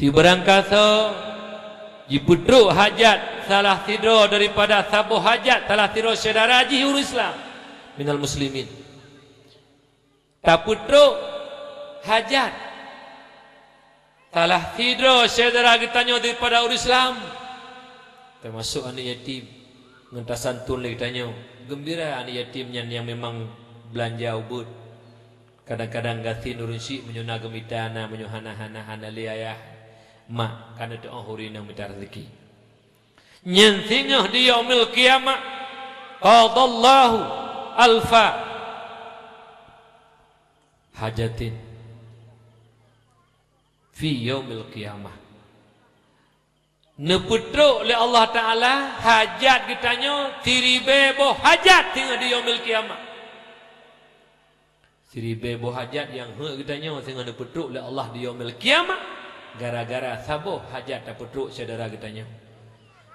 Ti berangkasa diputruk hajat salah tidur daripada sabuh hajat salah tidur saudara haji urus Islam minal muslimin. Tak putruk hajat salah tidur saudara kitanya daripada urus Islam, termasuk anak yatim. Ngentasan tun lagi tanya, gembira anak yatimnya yang memang belanja ubud. Kadang-kadang gati nurun syik menyuna gemitana menyuhana-hana li ayah mak kana doa hurina minta rezeki. Nyen singah di yaumil kiamat qadallahu alfa hajatin fi yaumil kiamat. Neputruk oleh Allah Ta'ala hajat kitanya tiribe boh hajat tinggal di yaumil kiamat. Tiribe boh hajat yang kitanya tinggal neputruk oleh Allah di yaumil kiamat gara-gara sabuh hajat tak putruk saudara kitanya.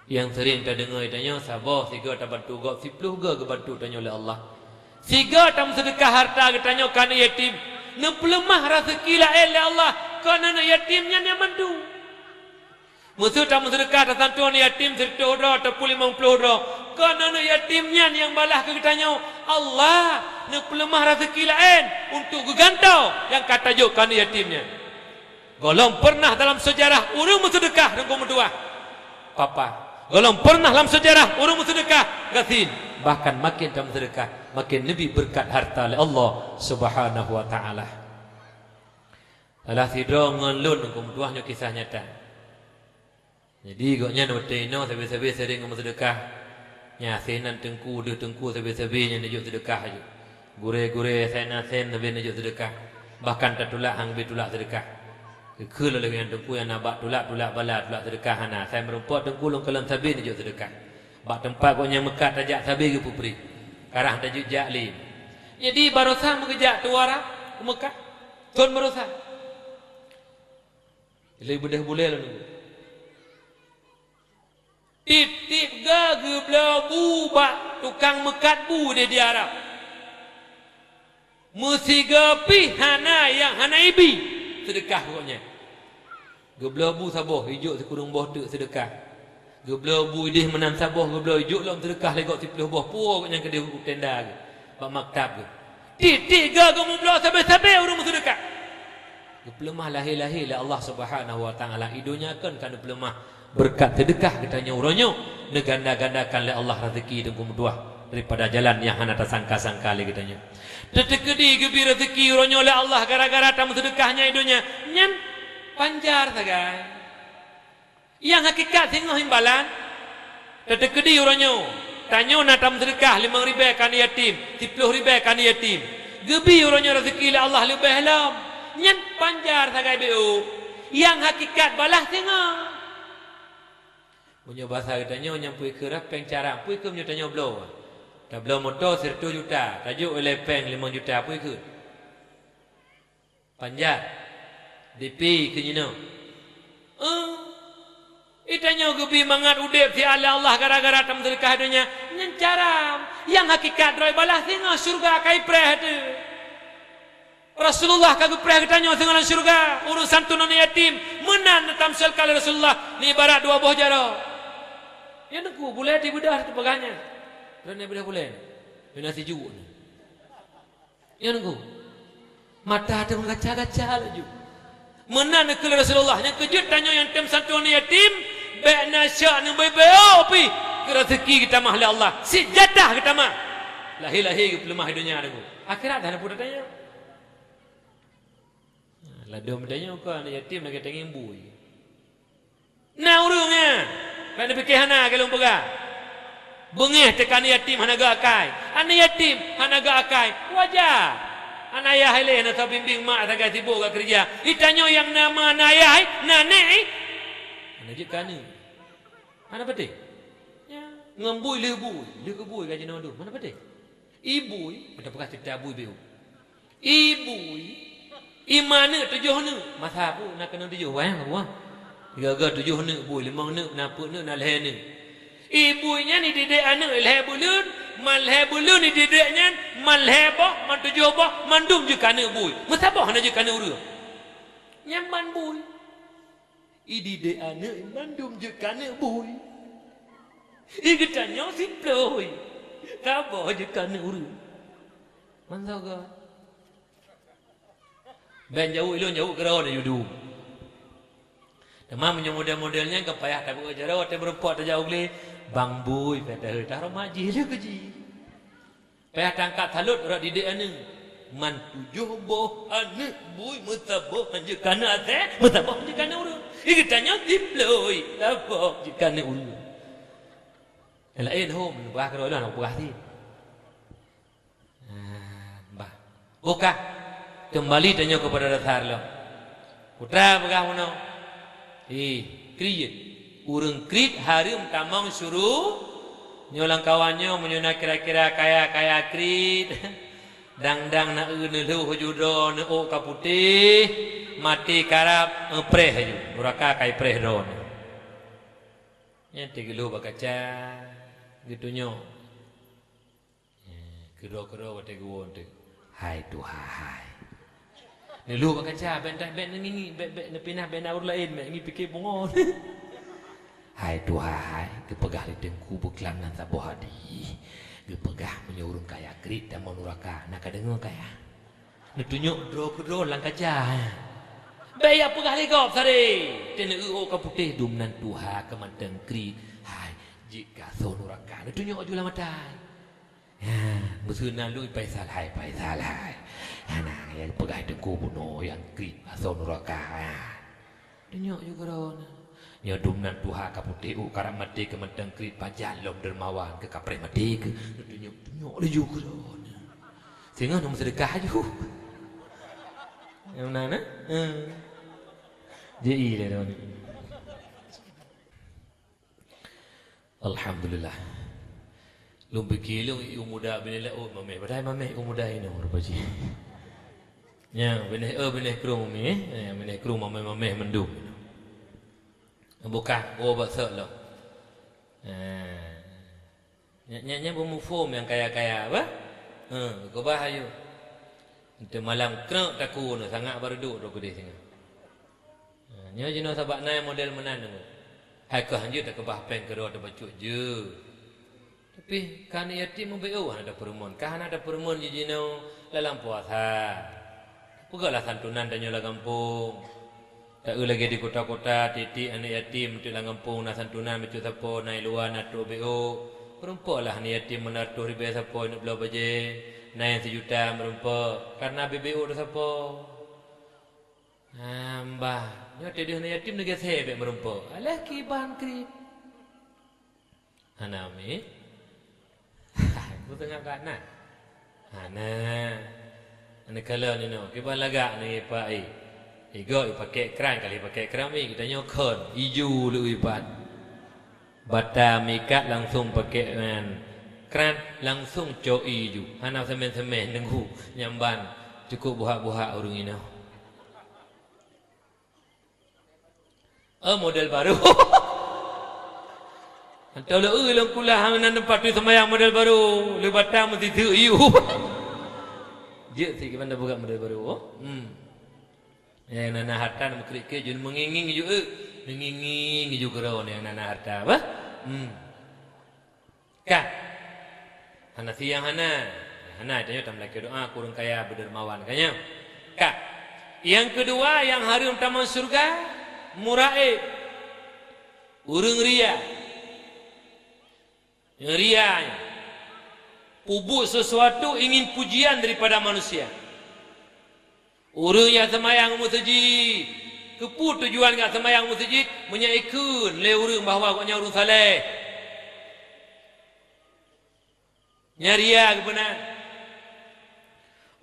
Yang sering kita dengar kitanya sabuh siga tak bantu gak 10 ke bantu tanya oleh Allah. Siga tak sedekah harta kitanya kana yatim. Nepelemah rezeki la oleh Allah kana yatimnya yang mandu. Musuh tak sedekah tak santuan yatim 100 dah atau 50 dah. Kerana yatimnya yang balah ke kitanya Allah nak pelemah rezeki lain untuk gegantau yang kata juk kerana yatimnya. Golong pernah dalam sejarah urung sedekah dengan dua papa. Golong pernah dalam sejarah urung sedekah gasin. Bahkan makin dalam sedekah makin lebih berkat harta oleh Allah Subhanahu wa taala. Alah tidro ngelun dengan duahnya kisah nyata. Jadi goknya noteno sabi-sabi sering ngomong sedekah. Nya senan tengku de tengku sabi-sabi nya njuk sedekah aja. Gure-gure senan sen nabi njuk sedekah. Bahkan tatulak hang be tulak sedekah. Keul lagi yang tengku yang nabak tulak bala tulak sedekah hana. Saya merumput tengku long kelam sabi njuk sedekah. Bak tempat goknya mekat tajak sabi ke pupri. Karah tajuk jakli. Jadi barusan mengejak tu Arab ke Mekah. Tuan barusan. Ilai bedah boleh lah nunggu. Tip-tip gaga belabu bak tukang mekat bu dia di Arab. Mesti gapi hana yang hana ibi sedekah pokoknya. Gebelabu saboh hijau sekurung boh tu sedekah. Gebelabu idih menang saboh gebelabu hijau lam sedekah legok 10 boh puo yang ke dia tenda ke. Bak maktab ke. Tip-tip gaga membela sabai-sabai urung sedekah. Gepelemah lahir-lahir lah Allah Subhanahu wa taala idonya kan kana pelemah berkat sedekah katanya uronyo neganda-gandakan oleh Allah rezeki dengan dua daripada jalan yang hana tersangka-sangka lagi katanya. Tetekedi gebi rezeki uronyo oleh Allah gara-gara tamu sedekahnya idonya nyan panjar sagai. Yang hakikat singgoh imbalan tetekedi uronyo tanyo na tamu sedekah 5,000 kan yatim 10,000 kan yatim. Gebi uronyo rezeki oleh Allah lebih lam nyan panjar sagai beu. Yang hakikat balah singgoh punya bahasa katanya nyampui kerap peng cara pui ke menyutanya blow. Dah blow motor 100 juta, tajuk oleh peng 5 juta pui ke. Panjat. DP ke nyino. Itanya gebi mangat udip si Allah gara-gara tam sedekah dunia. Nyen cara yang hakikat roi balah tengah surga kai preh tu. Rasulullah kagak preh katanya tengah surga urusan tunan yatim menan tamsal kali Rasulullah ni ibarat dua buah jaro. Ya nengku boleh di bedah tu pegangnya. Dan bedah boleh. Dia nasi juuk ni. Ya nengku. Mata ada mengaca-gaca laju. Mana nak ke Rasulullah yang kejut tanya yang tem santuan yatim, baik nasyak ni baik-baik pi. Ke rezeki kita mah oleh Allah. Si jadah kita mah. Lahir-lahir ke pelemah dunia nengku. Akhirat dah nak pun tanya. Ladu medanya kau anak yatim nak kata ngimbu. Nah urungnya. Kan fikir hana kalau pega. Bengih tekan yatim hana ga akai. Anak yatim hana ga akai. Wajar. Anak ayah hele nak bimbing mak sagai sibuk ke kerja. Ditanya yang nama anak ayah, nenek. Ana je kana. Mana betul? Ya, ngembui lebui. Dia kebui gaji nama tu. Mana betul? Ibu, pada bekas cerita ibu ibu. Ibu imana 7 ne. Masa apa nak kena 7 wang apa? 3 7 ne bu 5 ne napa ne nak leh ne. Ibunya ni didik anak leh bulun, man leh bulun ni didiknya man leh boh, man 7 boh, mandum je kana bu. Masa boh nak je kana ura. Nyaman bu. Idi de anak mandum je kana bui. Ika tanya si ploi. Kabo je kana uru. Mantap ke? Ben jauh ilun jauh kerana ada yudu. Demam punya model-modelnya ke payah tak buat cara waktu berempat tak jauh boleh. Bang bui pada dah remaji dia keji. Payah tangkat talut rak didik anak. Man tujuh boh anak bui mutaboh je kana ate mutaboh je kana uru. Ika tanya diploi taboh je kana uru. Lain home bah kerana nak buah ti. Bah. Buka kembali tanya kepada dasar lo. Putra begah mana? Kriit. Urang kriit harum tamang suruh nyolang kawannya menyuna kira-kira kaya kriit. Dang-dang na neluh judo ne o kaputih mati karap preh ju. Uraka kai preh don. Nya tigelu bakaca gitunya. Kero-kero wate guon tu. Hai Tuhan. Ni lu bakaca ben ni ben pindah ben aur lain ben ngi fikir bongon. Hai Tuhan, kepegah lidengku beklam nan saboh hadi. Kepegah menyurung kaya krit dan menuraka nak dengar kaya. Ni tunjuk dro lang kaca. Baya pegah legop sare. Tena o kaputih dum nan Tuhan kemanteng krit. Hai jika sonuraka. Ni tunjuk jula matai. Musuna lu pai salai. Ana yang pegah dengku buno yang krit sonuraka. Tunjuk juga ron. Nya dumnan Tuhan kaputih karam mati ke menteng krit pajalom dermawan ke kapreh mati ke tunjuk le juga ron. Sehingga nom sedekah ju. Yang mana? Ji le ron. Alhamdulillah. Lumpi kilo muda binela mameh badai mameh muda ini rupaji. Ya bineh kru mameh bineh kru mameh mendung. Bukan bakso lo. Nya bermufum yang kaya-kaya apa? Kau bahayu. Untuk malam kena taku no sangat berduk do gede sini. Nya jino sabak nai model menan tu. Hai ke hanjut tak kebah pen kero ada bacut je. Tapi kan yatim membeu ada perempuan. Kan ada perempuan jino dalam puasa. Pegalah santunan dan nyola kampung. Tak lagi di kota-kota titik anak yatim di dalam kampung nak santunan macam siapa naik luar nak tu beo. Perempuanlah anak yatim menaruh ribu siapa nak belah baje. Naik 1 juta merempak karena BBO dah siapa. Mbah, nyo tadi anak yatim nak sebab merempak. Alah kiban krip. Hanami. Aku tengah kana. Ana kalau ni no, kiban lagak ni pak Igo pakai keran kali pakai keramik kita nyokon hijau lu ipat. Bata mikat langsung pakai keran langsung coi ju. Hanap semen-semen nenggu nyamban cukup buah-buah urung ini. Model baru. Antau lu lang kulah hang tempat tu semayang model baru. Lu bata mesti tu iu. Je si kita buka model baru. Yang nana harta nak kerikir jun menginging juga, menginging juga rawan yang nana harta, apa? Kah? Hana siang hana tanya tam lagi doa kurang kaya berdermawan kanya. Kah? Yang kedua yang harum taman surga muraib, urung ria, yang ria, pubuk sesuatu ingin pujian daripada manusia. Orang yang semayang masjid, kepu tujuan kat semayang masjid menyaikun le orang bahawa agaknya orang saleh. Nyaria kebenar.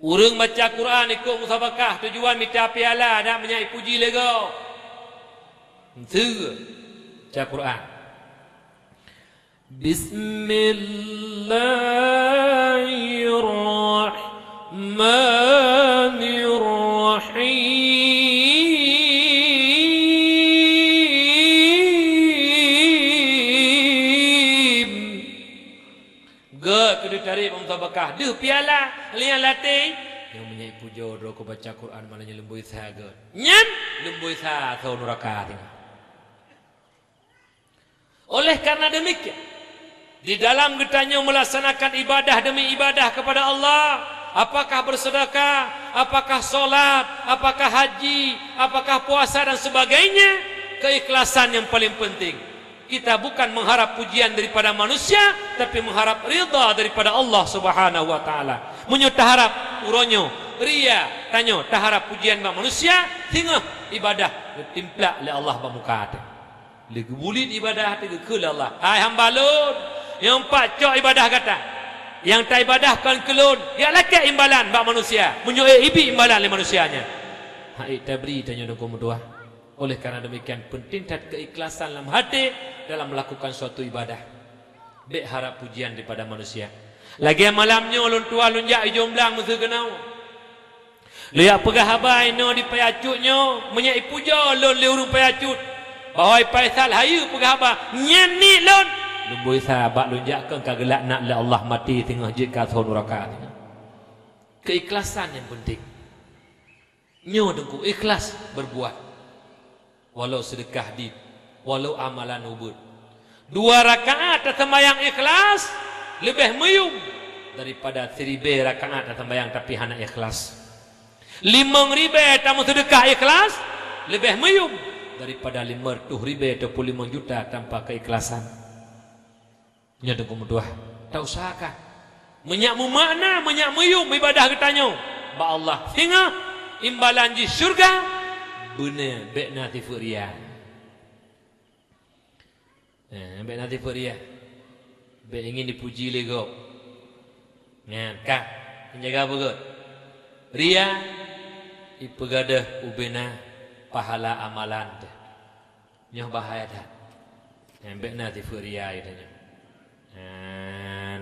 Orang baca Quran ikut musabakah tujuan minta piala nak menyai puji lego. Itu baca Quran. Bismillahirrahmanirrahim. Kedua tarik musabakah. Duh piala liang latih. Yang menyai puja doa ko baca Quran malahnya lembui sahaga. Nyam lembui sah so neraka tengah. Oleh karena demikian, di dalam kita melaksanakan ibadah demi ibadah kepada Allah, apakah bersedekah, apakah solat, apakah haji, apakah puasa dan sebagainya, keikhlasan yang paling penting. Kita bukan mengharap pujian daripada manusia, tapi mengharap ridha daripada Allah Subhanahu wa taala. Munyo taharap uronyo ria, tanyo taharap pujian ba manusia, hingga ibadah ditimplak oleh Allah ba muka hati. Legubulit ibadah hati ke Allah. Hai hamba lun, yang empat cok ibadah kata. Yang tak ibadah kan kelun, ya lakat imbalan ba manusia. Munyo ibi imbalan le manusianya. Hai tabri tanyo dong kumudua. Oleh karena demikian penting keikhlasan dalam hati dalam melakukan suatu ibadah. Bek harap pujian daripada manusia. Lagi malamnya ulun tua lunjak jomblang musuh kenau. Lihat pegah habai no di payacutnya menyai puja lun le urung payacut. Bahwa paisal hayu pegah haba nyani lun. Lumbui sahabat lunjak kan kagelak nak le Allah mati tengah jika tahun rakaat. Keikhlasan yang penting. Nyo dengku ikhlas berbuat. Walau sedekah di, walau amalan ubud. 2 rakaat sembahyang ikhlas lebih meyum daripada 1000 rakaat sembahyang tapi hana ikhlas. 5.000 tamu sedekah ikhlas lebih meyum daripada 500.000 atau 5 juta tanpa keikhlasan. Nya dengku mudah. Tak usahakah? Menyakmu makna, menyak meyum ibadah ketanya. Ba Allah sehingga imbalan di syurga benar baik nanti furia. Baik nanti furia. Baik ingin dipuji lego. Kak, menjaga apa kot? Ria ipegadah ubena pahala amalan tu. Nyoh bahaya dah. Baik nanti furia itanya.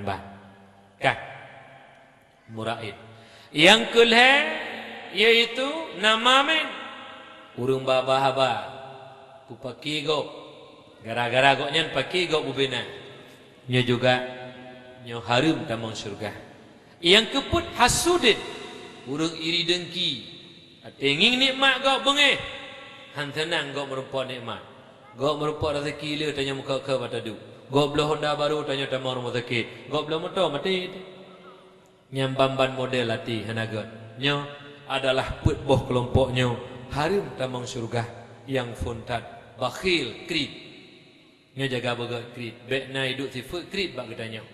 Bah. Kak. Muraid. Yang kelhe yaitu nama men urung baba-haba ku paki go gara-gara go nyan paki go ubena nyo juga nyo harum tamang surga. Yang keput hasudin urung iri dengki atenging nikmat go bengeh han tenang go merupa nikmat go merupa rezeki le tanya muka ke batadu go belah Honda baru tanya tamang rumah sakit go belah motor mati nyambamban model hati hanagot nyo adalah put boh kelompoknyo harum tamang surga yang funtat bakhil krit nyo jaga baga krit bek na hidup si krit bak katanya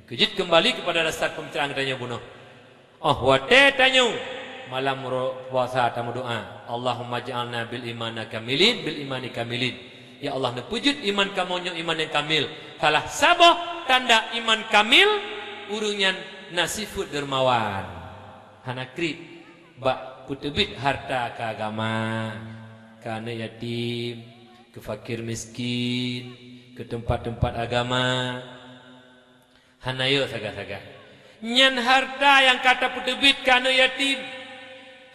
kejit kembali kepada dasar pembicaraan katanya bunuh wate tanyo malam puasa tamu doa Allahumma ja'alna bil imani kamilin bil imani kamilin ya Allah nepujud iman kamonyo iman yang kamil salah sabah tanda iman kamil urunyan nasifud dermawan hana krit bak kutubit harta ke agama, ke anak yatim, ke fakir miskin, ke tempat-tempat agama. Hanayo saga-saga. Nyan harta yang kata kutubit ke anak yatim,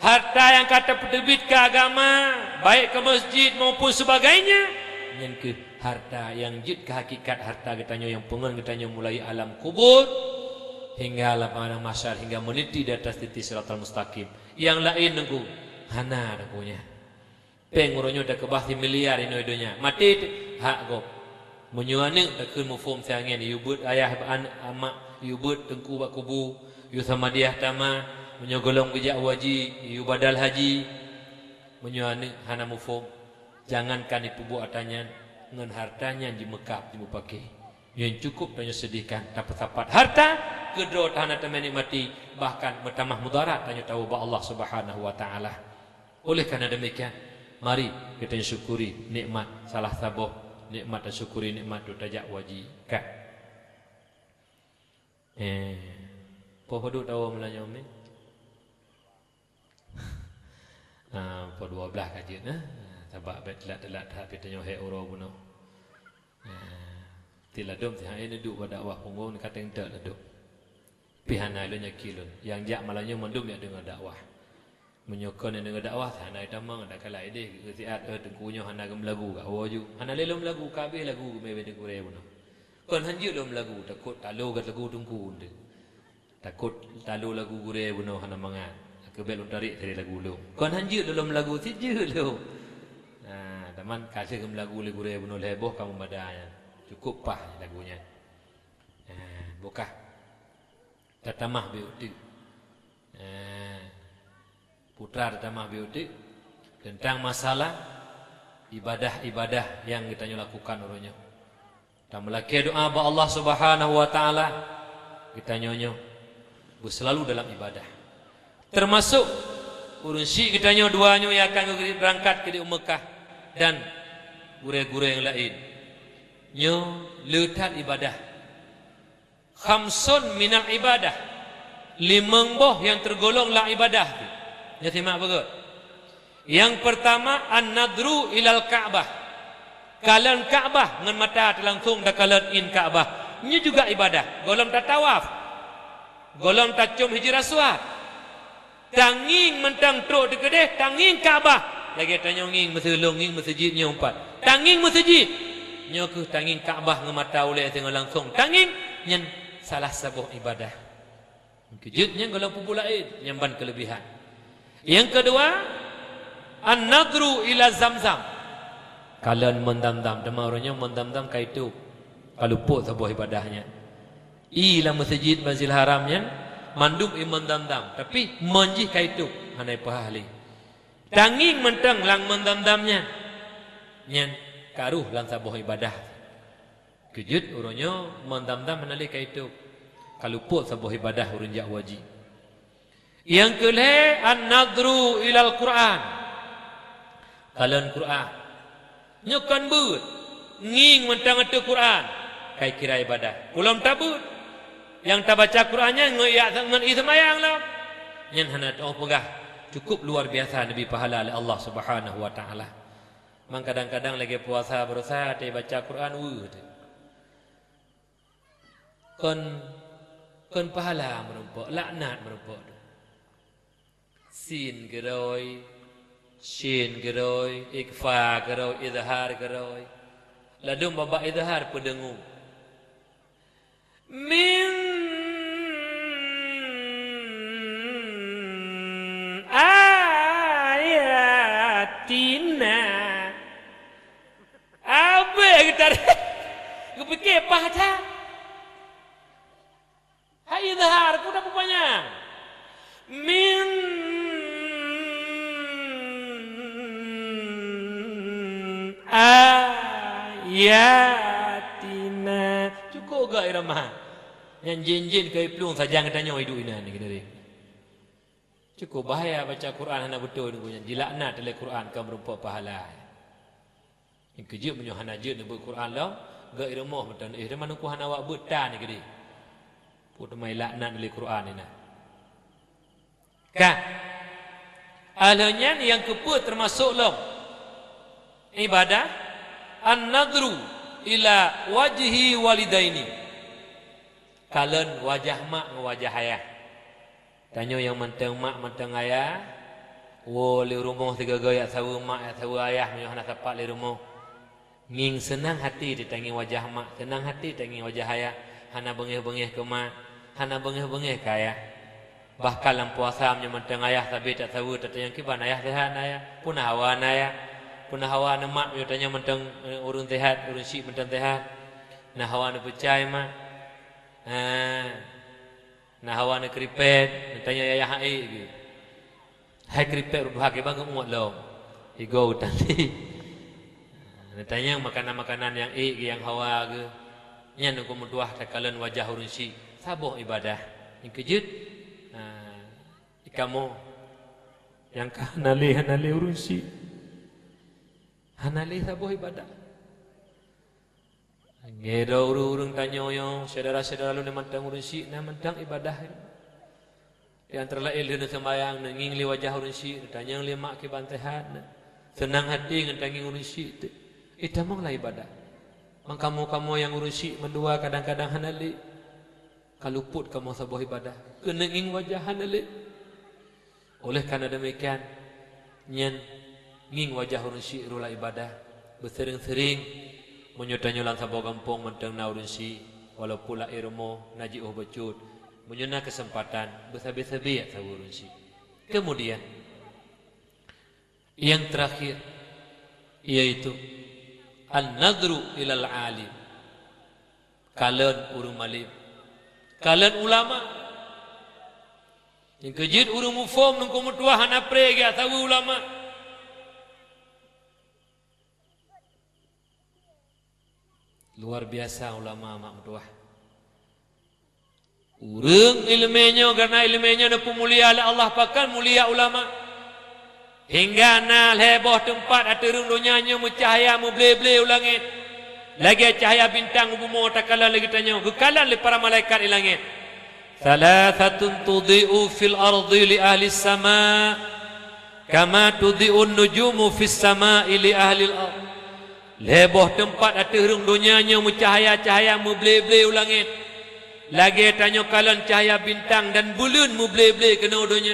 harta yang kata kutubit ke agama, baik ke masjid maupun sebagainya. Nyan ke harta yang jid ke hakikat harta katanya yang pengen katanya mulai alam kubur hingga lapangan masyar hingga meniti di atas titik siratal mustaqim. Yang lain nengku hana nengkunya penguronyo dah kebahti miliar ino idonya mati hak go menyuane tak kun mufum sangen yubut ayah an amak yubut tengku bak kubu yu sama dia tama menyogolong bijak waji yu badal haji menyuane hana mufum jangankan itu buat atanya ngan hartanya di Mekah di pakai yang cukup tanya sedihkan dapat harta kedua tanah temani mati bahkan bertambah mudarat tanya tahu bahwa Allah Subhanahu wa taala. Oleh karena demikian mari kita syukuri nikmat salah satu nikmat dan syukuri nikmat tu tajak waji kan. Apa duk tahu melanya umi? Po 12 kaji nah. Sebab telat tapi tanya he oro buno. Tiladum ti hai duduk pada awak punggung kata entek laduk. Pihana lu nyakilun yang jak malanya mendum ya dengan dakwah. Menyokon dengan dakwah hana tamang ada kala ide kesiat tengkunya hana gem lagu ka waju. Hana lelum lagu kabeh lagu me bede kure buno. Kon hanju lum lagu takut talu gat lagu tungku unde. Takut talu lagu kure buno hana mangan. Kebel tarik dari lagu lu. Kon hanju lum lagu sije lu. Teman kasih gem lagu le kure buno leboh kamu badanya. Cukup pah lagunya. Bukan. Tatamah biutik. Putra tatamah biutik tentang masalah ibadah-ibadah yang kita lakukan orangnya. Dan melaki doa ba Allah Subhanahu wa taala kita nyonyo selalu dalam ibadah. Termasuk urun si kita nyo duanyo yang akan berangkat ke di Mekah dan gure-gure yang lain. Nyo letak ibadah. Khamsun minal ibadah. 5 boh yang tergolong lah ibadah tu. Ya simak bagus. Yang pertama an-nadru ilal Ka'bah. Kalan Ka'bah ngan mata langsung dah kalan in Ka'bah. Ini juga ibadah. Golong tak tawaf. Golong tak cium hijrah suat. Tanging mentang truk dekedeh, tanging Ka'bah. Lagi tanya nging meselong nging masjidnya umpat. Tanging masjid. Nyo ke tanging Ka'bah ngan mata oleh tengok langsung. Tanging nyen salah sebuah ibadah. Kejutnya golong pupulain yang ban kelebihan. Yang kedua an-nadru ila Zamzam. Kalian mendam-dam, dema orangnya mendam-dam kaitu. Kalau pun sebuah ibadahnya. Ila masjid Masjidil Haramnya mandum mendam-dam, tapi menjih kaitu hanai pahali. Tanging mentang lang mendam-damnya. Nyen karuh lang sebuah ibadah. Kejut orangnya mendam-dam menali kaitu. Kalau pun sebuah ibadah urun jak wajib. Yang kelih an-nadru ilal Quran. Kalian Quran nyokan but nging mentang itu Quran kai kira ibadah ulam tabut yang tak baca Qurannya ngoyak ngan ismayang lah nyen hana oh pegah cukup luar biasa lebih pahala oleh Allah Subhanahu wa taala. Mang kadang-kadang lagi puasa berusaha dia baca Quran kon pahala merumpok laknat merumpok sin geroi Shin geroi, ikfa geroi, izhar geroi. Ladum baba izhar pedengu. Min ayatina. Apa kita? Aku fikir apa aja? Hai izhar, aku dah banyak. Min ayatina cukup gak irama yang jin-jin ke plung saja katanya hidup ini ni kita ni cukup bahaya baca Quran hana betul ni dilaknat oleh Quran kan berupa pahala yang kejut punya hana je ni Quran lah gak irama betul dia mana ku hana wak betan ni kedi put mai laknat oleh Quran ni nah kan alanya yang keput termasuk long ibadah an-nadru ila wajhi walidaini. Kalen wajah mak dengan wajah ayah. Tanya yang mentang mak mentang ayah. Li rumah tiga gaya sawu mak sawu ayah punya nak tapak li rumah. Nging senang hati ditangi wajah mak, senang hati ditangi wajah ayah. Hana bengih-bengih ke mak, hana bengih-bengih ke ayah. Bahkan dalam puasa punya mentang ayah tapi tak sawu tak yang kiban ayah sehat ayah, punah awan ayah. Punah hawa na mak yo tanya mentang urun sehat urun si mentang sehat na hawa na percaya mak na hawa na kripet tanya ya hai gitu hai kripet ru hake bang muat lo igo tadi tanya makanan-makanan yang yang hawa ke nya nu kemuduah takalan wajah urun si saboh ibadah yang kejut ikamu yang hanali urun si hanali sabuh ibadah. Ngero urung tanya yo saudara-saudara lu mentang urun si na mentang ibadah. Di antara lain dia sembahyang nging li wajah urun si tanya li mak ke bantehan. Senang hati ngentangi urun si itu. Itu manglah ibadah. Mang kamu yang urun si mendua kadang-kadang hanali. Kaluput kamu sabuh ibadah. Kena nging wajah hanali. Oleh karena demikian nyen nging wajah urun si rula ibadah bersering-sering menyutanya lang sabau kampung mentang na urun si walaupun la irmo naji becut menyuna kesempatan bersabi-sabi ya sabau urun si. Kemudian yang terakhir yaitu an-nadru ilal alim. Kalian urung malim. Kalian ulama. Yang kejit urung mufom nungku mutuah hana prega tahu ulama. Luar biasa ulama mak mutuah. Urung ilmunya karena ilmunya na mulia oleh Allah pakan mulia ulama. Hingga na heboh tempat aturung donyanya mucahaya mu ble-ble ulangit. Lagi cahaya bintang bumo takala lagi tanya gekalan le para malaikat di langit. Thalathatun tudhi'u fil ardi li ahli as-sama kama tudhi'un nujumu fis sama'i li ahli al-ard. Leboh tempat aturung donyanya mu cahaya-cahaya mu ble-ble ulangit. Lagi tanya kalan cahaya bintang dan bulan mu ble-ble kena donya.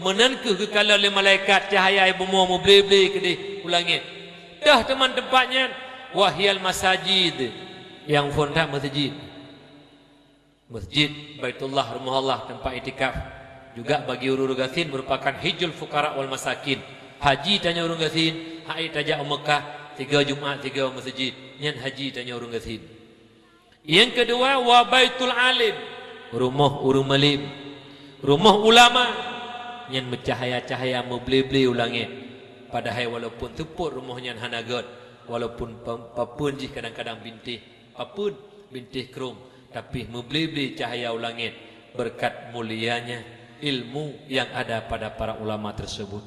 Menanku gekalan le malaikat cahaya bumo mu ble-ble ke di ulangit. Dah teman tempatnya wahyal masajid yang fonda masjid. Masjid Baitullah rumah Allah tempat itikaf juga bagi urung gasin merupakan hijul fuqara wal masakin. Haji tanya urung gasin, hai tajak Mekah 3 Jumaat 3 masjid. Nyan haji tanya urung gasin. Yang kedua wa baitul alim, rumah urung malim. Rumah ulama nyan mencahaya-cahaya meble-ble ulangit. Padahal walaupun tepuk rumahnya hanagat. Walaupun papun jih kadang-kadang bintih, papun bintih krum, tapi membeli-beli cahaya ulangit berkat mulianya ilmu yang ada pada para ulama tersebut.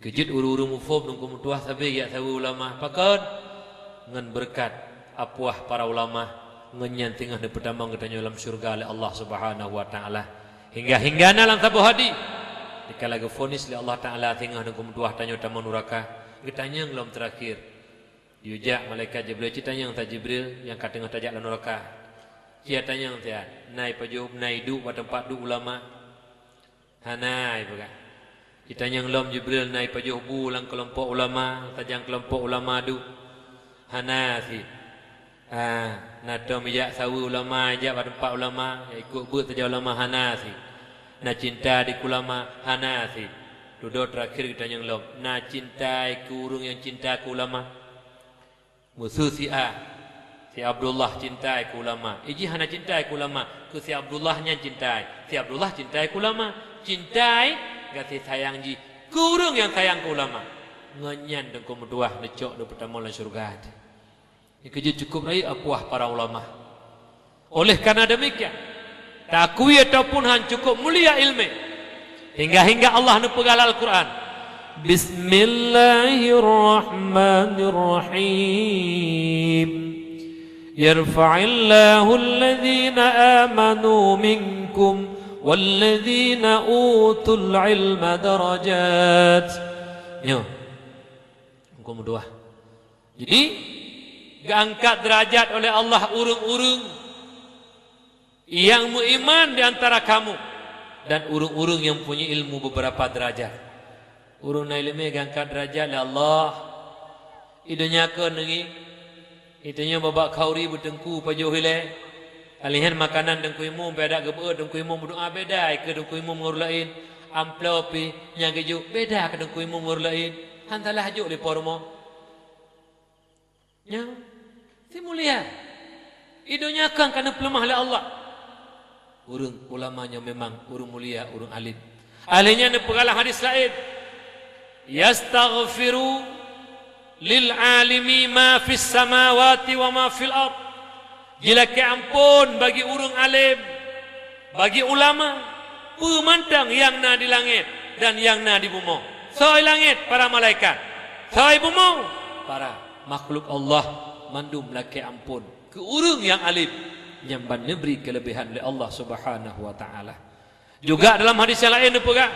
Kejut uru-uru mufub nunggu mutuah sabi ya sawi ulama pakan ngan berkat apuah para ulama ngenyan tengah di pertama katanya dalam syurga oleh Allah Subhanahu wa taala. Hingga dalam sabu hadi dikala gefonis oleh Allah taala tengah nunggu mutuah tanya tamu neraka. Kitanya belum terakhir. Yujak malaikat Jibril citanya yang tak Jibril yang katengah tajak dalam neraka. Dia tanya yang tiada. Nai pajub nai du pada tempat du ulama. Hanai bukan. Citanya yang lom Jibril nai pajub bu lang kelompok ulama, tajang kelompok ulama du. Hanasi. Nato mijak sawi ulama ajak pada tempat ulama, ikut but tajak ulama hanasi. Na cinta di ulama hanasi. Duduk terakhir kita yang lom. Na cintai kurung yang cinta ke ulama. Musuh si Abdullah cintai ke ulama. Iji hana cintai ke ulama. Ke si Abdullahnya cintai. Si Abdullah cintai ke ulama. Cintai kasih sayang ji. Kurung yang sayang ke ulama. Ngenyan dan kemuduah necok dan pertama dalam syurga. Ini kerja cukup lagi akuah para ulama. Oleh karena demikian. Takui ataupun han cukup mulia ilmu. Hingga Allah nupegal Al-Quran. Bismillahirrahmanirrahim. Yarfa'illahu alladhina amanu minkum walladhina utul ilma darajat. Ya. Hukum dua. Jadi diangkat derajat oleh Allah urung-urung yang beriman di antara kamu dan urung-urung yang punya ilmu beberapa derajat. Urung na ilmu gangkat derajat oleh Allah. Idunya ke nengi. Itunya babak kauri bertengku pajuh hilai. Alihan makanan dengku imum beda gebe dengku imum berdoa beda ke dengku imum ngurus lain. Amplopi nya gejuk beda ke dengku imum ngurus lain. Hantalah juk di pormo. Nya si mulia. Idunya kan karena pelemah oleh Allah. Urung ulamanya memang urung mulia, urung alim. Ahlinya ni pengalah hadis lain. Yastaghfiru lil alimi ma fis samawati wa ma fil ard. Jila ke ampun bagi urung alim, bagi ulama, pemantang yang na di langit dan yang na di bumi. Soi langit para malaikat, soi bumi para makhluk Allah mandum laki ampun ke urung yang alim yang beri kelebihan oleh Allah Subhanahu wa taala. Juga dalam hadis yang lain juga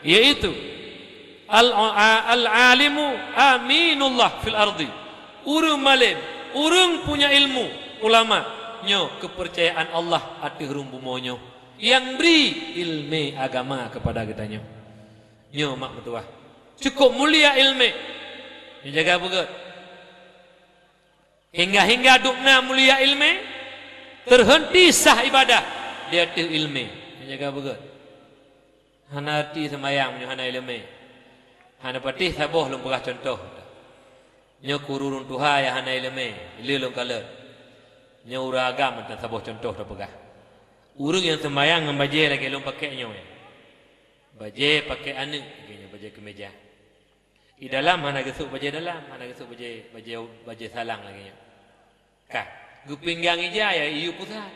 yaitu al-alimu aminullah fil ardi. Urung malim, urung punya ilmu, ulama nyo kepercayaan Allah ati hurung bumonyo yang beri ilmu agama kepada kita nyo. Nyo mak betuah. Cukup mulia ilmu. Jaga begut. Hingga dukna mulia ilmu terhenti sah ibadah dia tu ilmu. Jaga begut. Hana arti semayang nyo hana ilmu. Hana patih saboh lumpah contoh. Nyo kururun tuha ya hana ilmu, ililung kala. Nya uragam dan sabah contoh dah pegah. Urang yang sembahyang dengan baju lagi belum pakai nya. Baju pakai anu lagi baju kemeja. Di dalam mana gesuk baju dalam, mana gesuk baju salang lagi nya. Kah, gu pinggang ija ya iu pusat.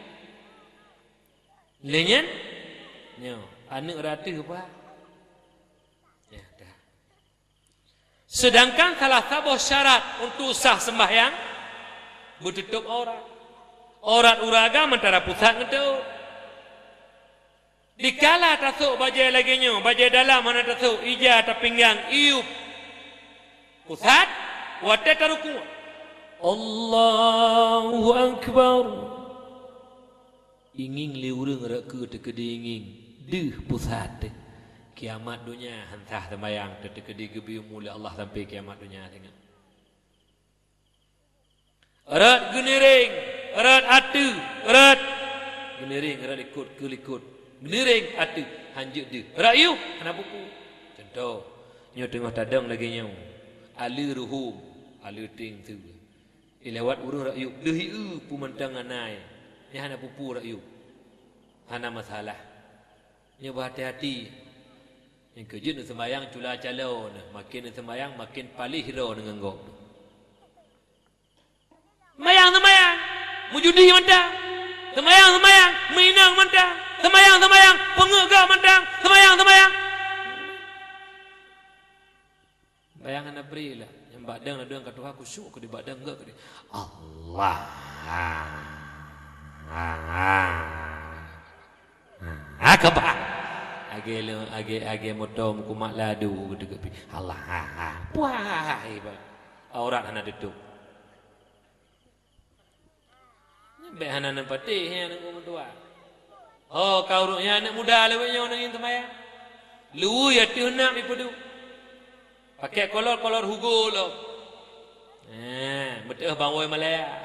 Lenyen nya anu ratu apa? Ya dah. Sedangkan salah satu syarat untuk sah sembahyang bertutup aurat. Aurat uraga antara pusat ngedut. Dikala tasuk baju lagi nya, baju dalam mana tasuk ija atau pinggang iu pusat, wadah taruku. Allahu Akbar. Ingin liurang raka tekedi ingin. Deh pusat. Kiamat dunia hantah sembayang. Tekedi gebi mula Allah sampai kiamat dunia. Tengok. Erat geniring. Erat atu. Erat. Geniring. Erat ikut. Kelikut. Geniring atu. Hanjuk dia. Erat you. Kenapa buku? Contoh. Nyo tengah tadang lagi nyo. Ali ruhum. Ali ting tu. Lewat urang rakyuk. Dehi pemantang anai. Ni hana pupu rakyuk. Hana masalah. Ni berhati-hati. Yang kejut nak sembayang cula calon. Makin nak sembayang makin palih hero dengan kau. Sembayang. Mujudi mantang. Sembayang. Minang mantang. Sembayang. Pengegak mantang. Sembayang. Bayangan nak beri lah. Yang badang ada yang kata aku syuk ke di badang enggak ke di Allah. Akbar. Age motom kumak ladu gitu ke. Allah. Puah. Aurat hana tutup. Nyampe hana nepatih yang nak mentua. Oh kau ruknya anak muda lewatnya orang yang sembahyang. Lu ya tu nak dipedu. Pakai kolor hugo lo. Betul bangoi Malaya.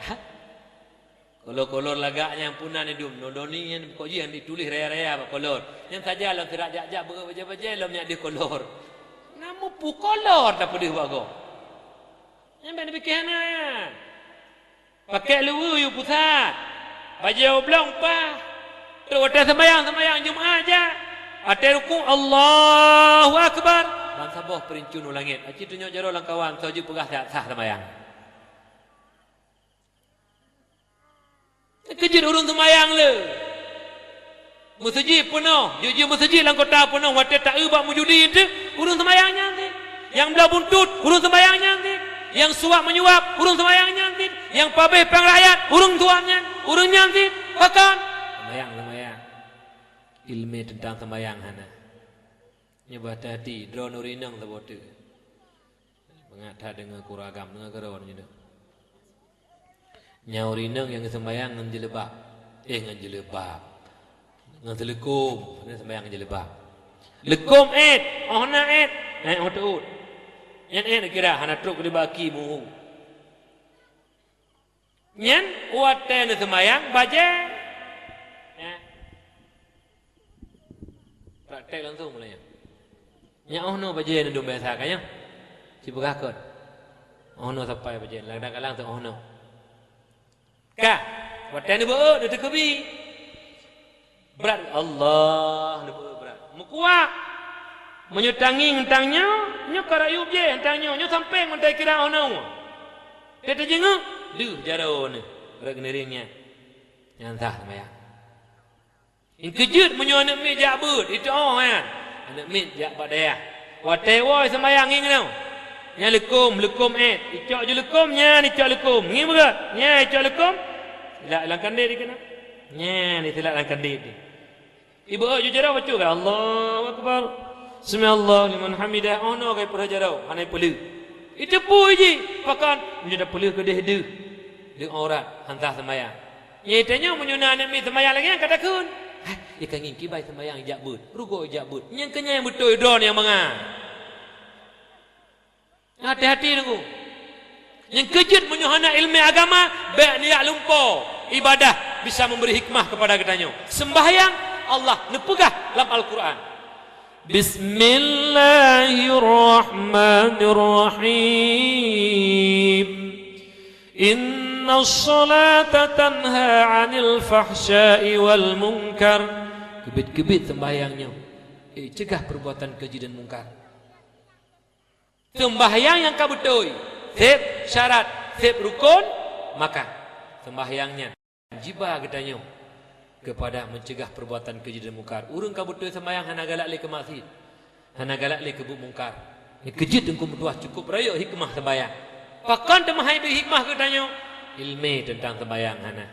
Kolor lagaknya yang punah ni dum. Nodoni yang koji yang ditulis raya-raya apa kolor. Yang saja lo tidak jak baca-baca lo nyak dia kolor. Namu pu kolor tak pedih bago. Yang ben bikin ana. Pakai lu yu pusat. Baju oblong pa. Terus ada sembahyang Jumaat aja. Ada ruku Allahu Akbar. Dan sabah perincun langit. Aci tunjuk jaro lang kawan soju pegah sah sembahyang. Kejut urun sembahyang le. Masjid penuh, jujur masjid lang kota penuh, wadah tak ubah mujudi itu urun sembahyangnya nanti. Yang belah buntut urun sembahyangnya nanti. Yang suap menyuap urun sembahyangnya nanti. Yang pabeh pang rakyat urun tuannya, urunnya nanti. Bahkan sembahyang. Ilmu tentang sembahyang hana. Nyoba hati drone urinang sabote. Mengatah dengan kuragam dengan keron gitu. Nya urinang yang sembahyang ngan jelebab. Ngan jelebab. Ngan selekum, ngan sembahyang jelebab. Lekum ohna hotut. Yan kira hana truk dibaki muhu. Nyan uate sembahyang baje. Praktek langsung mulanya. Yang ono bajen dum biasa kaya. Si berakot. Ono sampai bajen kadang-kadang tu ono. Ka, watan ni beu de kebi. Berat Allah ni beu berat. Mukuak. Menyutangi ngentangnya, nyo karayub je ngentangnya, nyo sampai mentai kira ono. Dia terjenguk, duh jaro ni. Gerak neringnya. Yang sah semaya. In kejut menyo anak mi jabut, itu kan. Anak mit jak badaya. Watai woi sembayang nging nau. Nya lekum icok je lekum nya ni icok lekum. Nging berat. Nya icok lekum. Silap langkan dia dikena. Nya ni silap langkan dia. Ibu je jarau baca ke Allahu Akbar. Bismillah liman hamidah. Ono kai per jarau hanai pelu. Itu pu je. Pakan menjadi pelu ke deh deh. Deh aurat hantar sembayang. Nya tanya menyuna anak mit sembayang lagi kata kun. Ikan ingin kibai sembahyang jabut, rugo jabut. Yang kenya yang betul don yang menga. Hati-hati nunggu. Yang kejut menyuhana ilmu agama, baik niat lumpur ibadah bisa memberi hikmah kepada kitanya. Sembahyang Allah nepegah dalam Al-Quran. Bismillahirrahmanirrahim. inna salata tanha 'anil fahsya'i wal munkar. Kebit-kebit sembahyangnya cegah perbuatan keji dan mungkar. Sembahyang yang kau betul, sep syarat, sep rukun, maka sembahyangnya jiba katanya kepada mencegah perbuatan keji dan mungkar. Urang kau betul sembahyang hana galak le ke maksiat, hana galak le ke mungkar. Ni kejit engkau berdoa cukup raya hikmah sembahyang. Pakan temahai du hikmah katanya ilmu tentang sembahyang hana.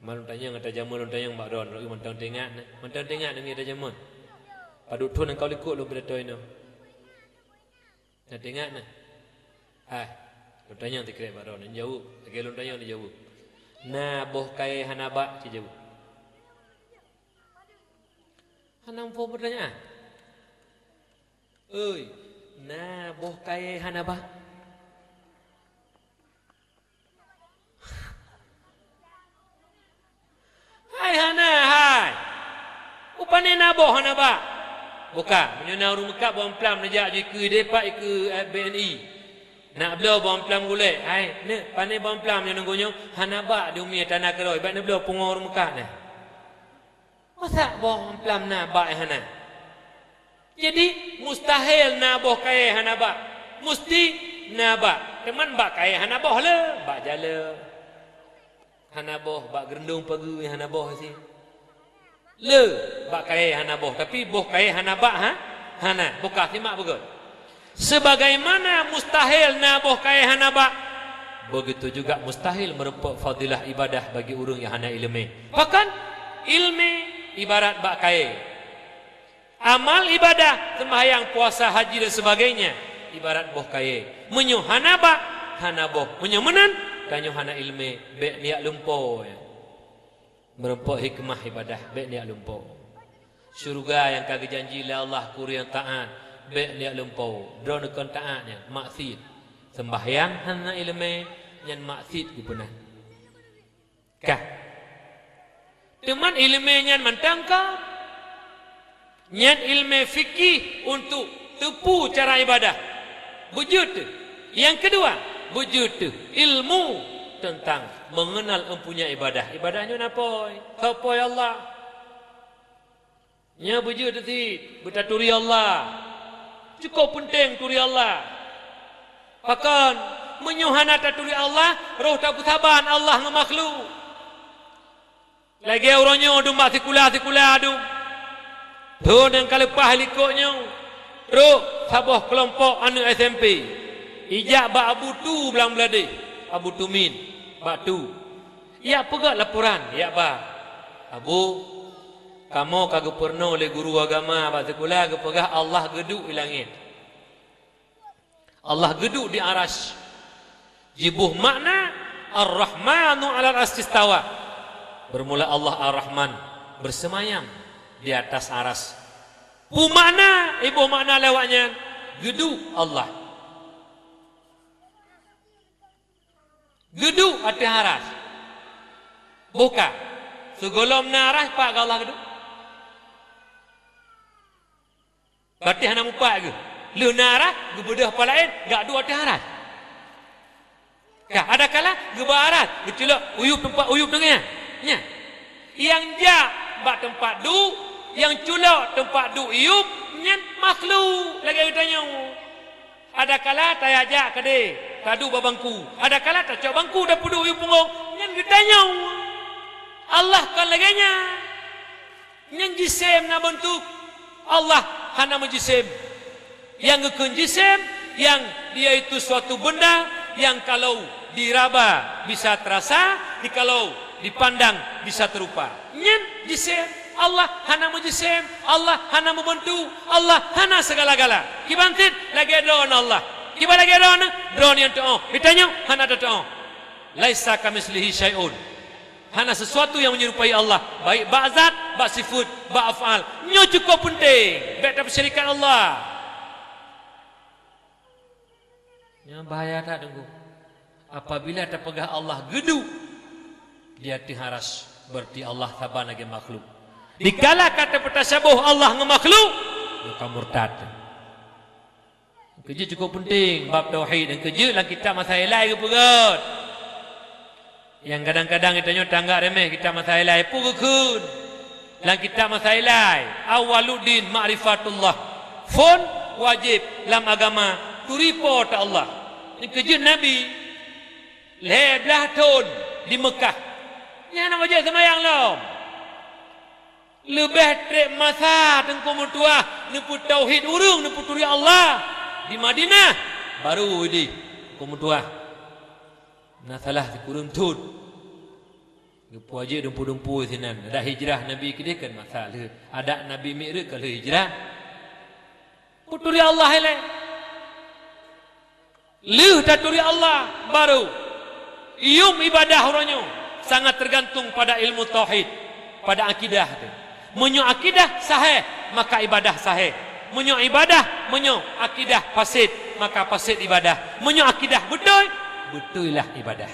Malum tanya kata jamun tanya mbak don, lu mentang tengah ni ada jamun. Paduk tun engkau likut lu berdoa ini. Nak tengok nah. Lu tanya ti krek mbak don, jauh. Lagi lu tanya ni jauh. Nah boh kai hanaba ci jauh. Hanam po bertanya. Oi, nah boh kai hanaba. Hai hana hai. Upane na boh hanaba. Buka, menyuna urung Mekah bom plam najak je depak ke BNI. Nak belo bom plam gulek. Hai, ne pane bom plam yang nunggunya hanaba di umi tanah keroi. Bak ne belo pungor Mekah nah. Masa bom plam na ba hana. Jadi mustahil na boh kai hanaba. Mesti na ba. Teman ba kai hanaba le, ba jala. Hanaboh bak gerendung pagi hanaboh si. Le bak kai hanaboh tapi boh kai hanaba hana buka simak betul. Sebagaimana mustahil na boh kai hanaba, begitu juga mustahil merempuk fadilah ibadah bagi orang yang hana ilmu. Bahkan ilmu ibarat bak kai. Amal ibadah sembahyang, puasa, haji dan sebagainya ibarat boh kai. Menyu hanaba hanaboh, menyu menan kanyo hana ilmu bek niat lumpo ya. Merempuk hikmah ibadah bek niat lumpo. Syurga yang kagak janji la Allah kuri yang taat bek niat lumpo. Drone kon taatnya maksiat. Sembahyang hana ilmu yang maksiat gupunah. Kah. Teman ilmu yang mentangka nyan ilmu fikih untuk tepu cara ibadah. Wujud. Yang kedua, wujud ilmu tentang mengenal empunya ibadah. Ibadahnya napoi? Kapoi Allah. Nya wujud ti bertaturi Allah. Cukup penting turi Allah. Bahkan menyuhana taturi Allah, roh tak kutaban Allah ngemakhluk. Lagi orangnya dumba sikula adu. Tu yang kalepah likoknya. Roh sabah kelompok anu SMP. Ijak bak Abu Tu belang belade. Abu Tumin. Bak Tu. Ya pegak laporan. Ya ba. Abu. Kamu kagak pernah oleh guru agama. Bak sekolah kepegah Allah geduk di langit. Allah geduk di aras. Jibuh makna. Ar-Rahmanu ala al-Astistawa. Bermula Allah Ar-Rahman. Bersemayam. Di atas aras. Bu makna. Ibu makna lewatnya. Geduk Allah. Geduk atas aras. Buka. Segolom naras pak ke Allah geduk. Berarti hana mupak ke? Lu naras, gebedah apa lain, gak dua atas aras. Kah, ada kala gebah aras, gecelok uyup tempat uyup dengannya. Nya. Yang jak bak tempat du, yang culok tempat du uyup, nyan makhluk lagi tanya. Ada kala tayajak kade. Tadu babangku. Ada kala tak cak bangku dah pudu uyup punggung. Nyan getanya. Allah kan laganya. Nyan jisim na bentuk. Allah hana menjisim. Yang ngekun jisim. Yang dia itu suatu benda. Yang kalau diraba bisa terasa. Kalau dipandang bisa terupa. Nyan jisim. Allah hana menjisim. Allah hana membentuk. Allah hana segala-gala. Kibantit lagi doa Allah. Kiba lagi drone yang doa. Ditanya hana ada doa. Laisa kamislihi syai'un. Hana sesuatu yang menyerupai Allah. Baik bak zat, bak sifat, bak af'al. Nyo cukup penting. Baik dapat syarikat Allah. Yang bahaya tak tunggu. Apabila terpegah Allah geduk. Dia tiharas. Berarti Allah sabar lagi makhluk. Dikala kata bertasabuh Allah ngemakhluk. Maka murtad. Kerja cukup penting bab tauhid dan kerja dalam kitab masalah ke perut. Yang kadang-kadang kita tanya tangga remeh kita masailai pugukun. Lang kita masailai awaluddin ma'rifatullah. Fon wajib dalam agama turipo ta Allah. Ini kerja Nabi. Leblah tahun di Mekah. Yang nak wajib semayang lom. Lebih trek masa tengku mutuah neput tauhid urung neput turi Allah di Madinah baru di kemutuah. Nah salah di kurun tun. Gepu aja dumpu-dumpu sinan. Ada hijrah Nabi ke kan masalah. Ada Nabi Mi'raj kalau hijrah. Puturi Allah hele. Leuh taturi Allah baru. Ium ibadah orangnya sangat tergantung pada ilmu tauhid, pada akidah tu. Menyo akidah sahih, maka ibadah sahih. Menyo ibadah, menyo akidah fasid, maka fasid ibadah. Menyo akidah betul, betullah ibadah.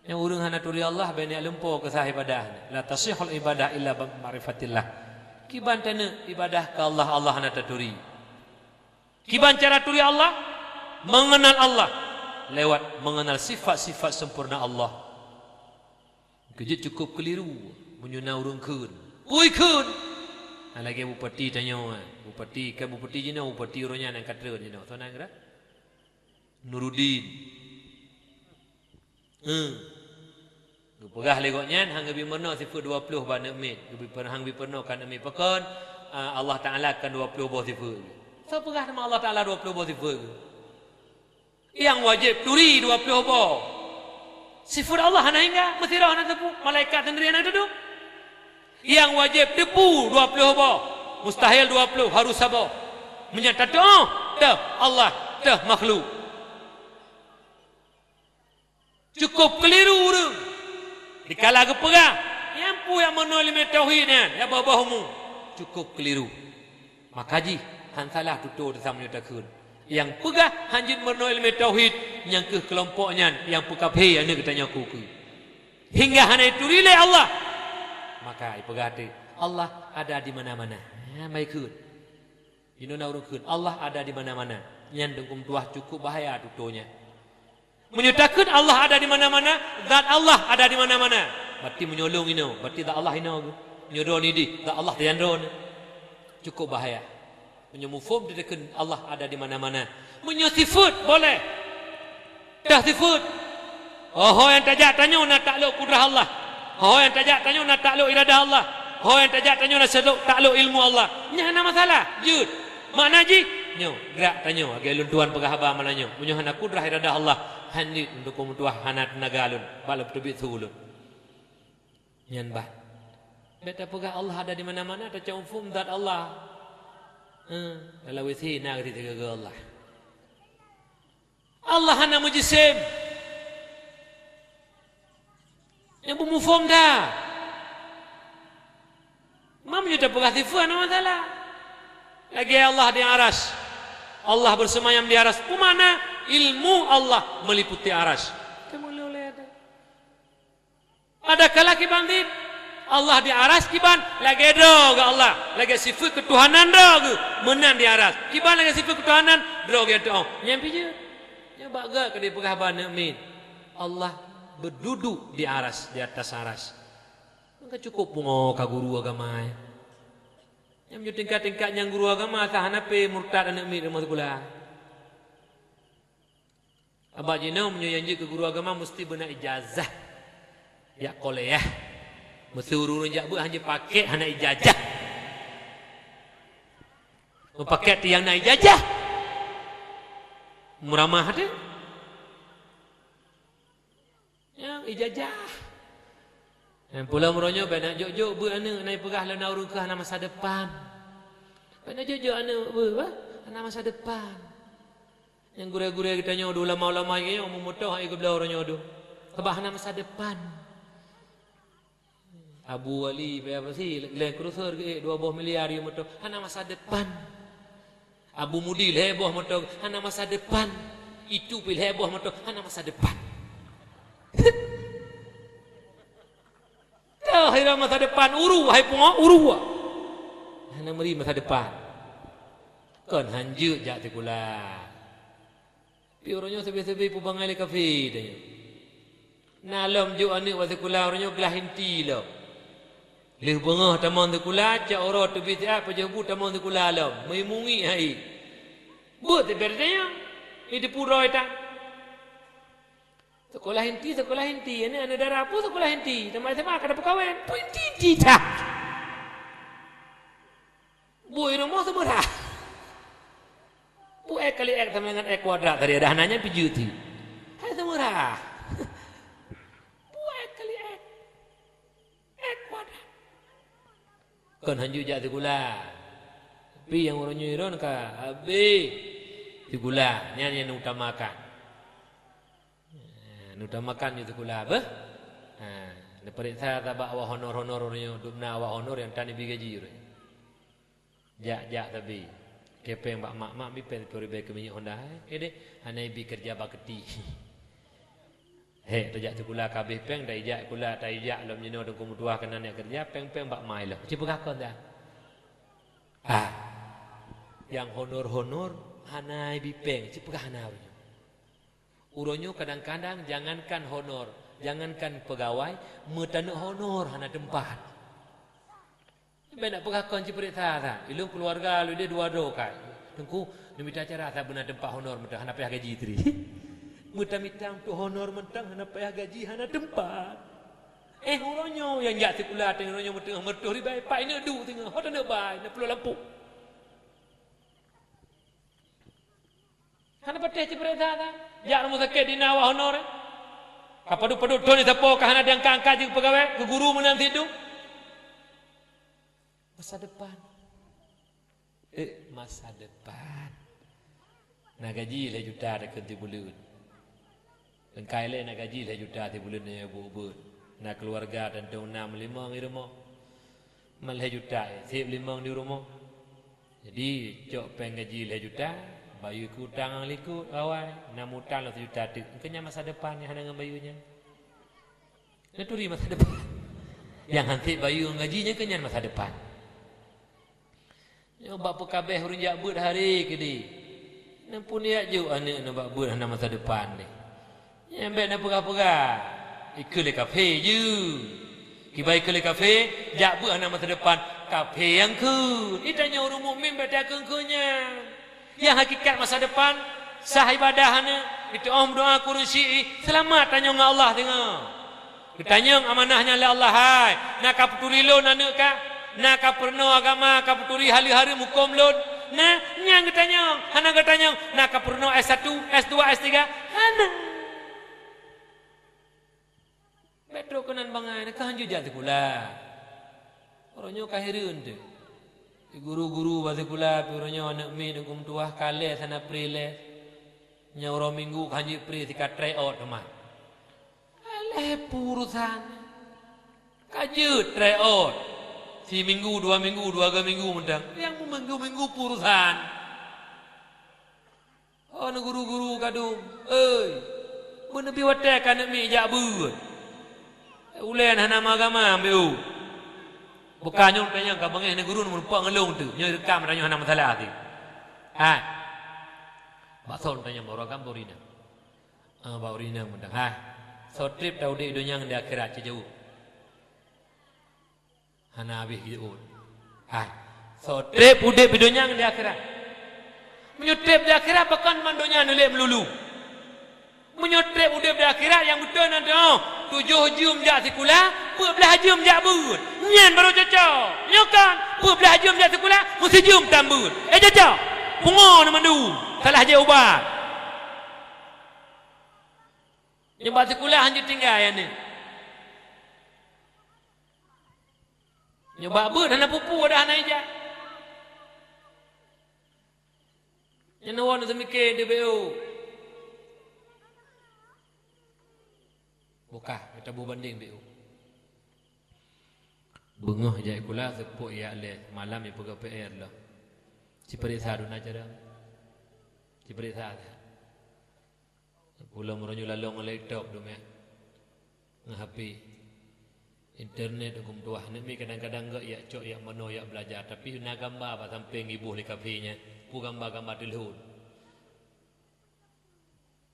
Yang urang hana turi Allah banyak lempo ke sahih ibadah. La tasihul ibadah illa bi ma'rifatillah. Kiban tana ibadah ke Allah, Allah hana taturi. Kiban cara turi Allah? Mengenal Allah lewat mengenal sifat-sifat sempurna Allah. Kejut cukup keliru menyuna urung kun. Ui kun. Lagi bupati tanya, bupati kan bupati jina, bupati orangnya yang kata jina. Tuan anggra? Nuruddin. Pegah legoknya hang bi merno sifat 20 ba nak mit. Hang bi perno kan mi pakon Allah Taala kan 20 buah sifat. So pegah nama Allah Taala 20 buah sifat. Yang wajib turi 20 buah. Sifat Allah hana hingga mesti roh hana tepu, malaikat sendiri hana duduk. Yang wajib tepu 20 buah. Mustahil 20 harus sabar. Menyatakan dah Allah, dah makhluk. Cukup keliru urang. Dikala ke pegang, yang pu yang menolimi tauhid kan, ya babahumu. Cukup keliru. Makaji han salah tutur sama nyatakan. Yang pegah hanjin menolimi tauhid yang ke kelompoknya yang pekaphe ane katanya kuku. Hingga hana itu rilai Allah. Maka ipegah Allah ada di mana-mana. Ya mai keun. Inona urang keun. Allah ada di mana-mana. Yang dengkum tuah cukup bahaya tuturnya. Menyatakan Allah ada di mana-mana, zat Allah ada di mana-mana. Berarti menyolong ini, berarti zat Allah ini. Menyodor ni di, zat Allah tiandron. Cukup bahaya. Menyemufum ditekan Allah ada di mana-mana. Menyesifut boleh. Dah sifut. Oh yang tajak tanya nak takluk kudrah Allah. Oh yang tajak tanya nak takluk iradah Allah. Oh yang tajak tanya nak takluk ilmu Allah. Nya ana masalah. Jud. Makna ji? Nyo, gerak tanya agak luntuan pegahaba mananya. Munyo hana kudrah iradah Allah. Hanit untuk kemutuah hana tenaga alun. Balap terbit sulun. Nyan bah. Beta pegah Allah ada di mana-mana. Tak cumfum zat Allah. Kalau wisi nak kita ke Allah. Allah hana mujisim. Yang bermufum dah. Mam kita pegah tifan nama salah. Lagi Allah di aras. Allah bersemayam di aras. Kumana? Ilmu Allah meliputi aras. Kamu boleh ada. Ada kalaki bandit. Allah di aras kiban lagi do ke Allah. Lagi sifat ketuhanan do ke menan di aras. Kiban lagi sifat ketuhanan do ke doa. Nyampi je. Nya baga ke di pegah bana min. Allah berduduk di aras, di atas aras. Maka cukup pungo ka guru agama. Yang tingkat-tingkat yang guru agama tahan apa murtad anak min rumah sekolah. Abang jina menyanyi ke guru agama mesti benar ijazah. Ya koleh ya. Mesti urun jak buat hanya pakai hana ijazah. Pakai tiang na ijazah. Muramah ada. Yang ijazah. Yang pula muronyo banyak jok-jok bu ana naik pegah lana urun ke hana masa depan. Banyak jok-jok ana bu hana masa depan. Yang gurau-gurau kita nyodo lama-lama ini yang memutah hai kebelah orang nyodo. Kebahana masa depan. Abu Wali apa sih? Land Cruiser ke 2 miliar yang mutah. Hana masa depan. Abu Mudil heboh mutah. Hana masa depan. Itu pil heboh mutah. Hana masa depan. Tahu hira masa depan uru hai pungo uru. Hana meri masa depan. Kan hanjut jak tekula. Orangnya sebi-sebi pubangai le kafe dia. Nalom ju ane wa sekolah orangnya kelah inti lo. Leh bengah tamon sekolah cak ora tu biasa apa je bu tamon sekolah lo. Memungi hai. Bu te berdanya. Ini pura eta. Sekolah inti ini ada darah apa sekolah inti. Teman-teman kada berkahwin. Tu inti tak. Bu rumah semua. Bu kali sama dengan kuadrat tadi ada hananya pijuti. Hai semua. Kan hanju jatuh gula. Tapi yang orang nyuiron ka habis gula nyanyi yang utamakan. Utamakan itu gula apa? Periksa tabak awak honor orangnya dubna awak honor yang tani bigaji orang. Jak tapi kepeng mak bi pen puri baik minyak Honda. Deh hanai bi kerja bakti. Terjak tu kula kabeh peng dah ijak kula tak ijak lom jeno dong kumudua kena nak kerja peng bak mai lah. Cuba kakon dah. Yang honor hanai bi peng, cuba hanau. Uronyo kadang-kadang jangankan honor, jangankan pegawai, metanu honor hana tempat. Benak pegakon ciperit ta. Ilung keluarga lu dia dua do kai. Tengku demi cara ta benar tempat honor mentang hana payah gaji tri. Mutam-mutam tu honor mentang hana payah gaji hana tempat. Uronyo yang jak sekolah tengah uronyo mentang mertuh ri bai pai nak du tengah. Hot nak bai nak perlu lampu. Hana pateh ciperit ta. Jak rumah sakit di nawa honor. Kapadu-padu tu ni tapo ka hana yang angkat je pegawai ke guru menang tidu. Masa depan. Masa depan. Nak gaji le juta dak ti bulan. Engkai le nak gaji le juta ti bulan ni bu. Nak keluarga dan dong 6 5 di rumah. Mal le juta, sip 5 di rumah. Jadi cok peng gaji le juta, bayu ku utang liku awal, nak utang le juta tu. Kenya masa depan yang dengan bayunya. Naturi masa depan. Yang nanti bayu gajinya kenya masa depan. Yo bapa kabeh urang jak beut hari ke di. Nampun dia ju anak nak bak beut masa depan ni. Yang baik nak pegah-pegah. Ikut le kafe je. Kibai ke le kafe, jak beut masa depan. Kafe yang ke. Ditanya orang mukmin baca kengkunya. Yang hakikat masa depan sah ibadah ana. Itu doa kurun syi'i. Selamat tanya dengan Allah tengok. Ditanya amanahnya oleh Allah hai. Nak kaputuri lo anak ka? Nak kaperno agama kaputuri hari-hari mukom lon. Nah, nyang ketanya, hana ketanya, nak kaperno S1, S2, S3, hana. Metro kenan bangai, nak hanju jatuh kula. Orangnya kahirun tu. Guru-guru bahasa kula, orangnya anak mi dengkum tuah kale sana prile. Nya orang minggu hanju pri tika try out teman. Ale purusan. Kajut try out. Si minggu, 2 minggu, 2 minggu mendang. Yang minggu-minggu purusan. Oh, nak guru-guru kadung. Benar bi watak kan mi jak beut. Ulen hana agama ambil. Bukannya tanya ka bangeh ni guru mun pak ngelung tu. Nya rekam tanya hana masalah ti. Bakson tanya boragam borina. Borina mendang. So trip tau di dunia di akhirat jauh. Hana habis gitu. So trip udah bidonya di akhirat. Menyutrip di akhirat bahkan mandonya nolak melulu. Menyutrip udah di akhirat yang betul nanti 7 jam jak sekolah, 12 jam jak but. Nyan baru cocok. Nyokan 12 jam jak sekolah, mesti jam tambut. Cocok. Pungo nak mandu. Salah je ubat. Nyoba sekolah hanya tinggal yang ni. Nyoba beut hana pupu dah hana ijak. Yang nawan semikir DBO. Buka, kita berbanding BO. Bengah je kula sepuk ya le malam ya pegak PR lah. Ciperisa duna cara. Ciperisa. Kula meronyo lalong laptop dong ya. HP. Internet hukum tuah ni kadang-kadang enggak ya cok ya mano ya belajar tapi nak gambar apa sampai ngibuh di kafenya pu gambar-gambar telefon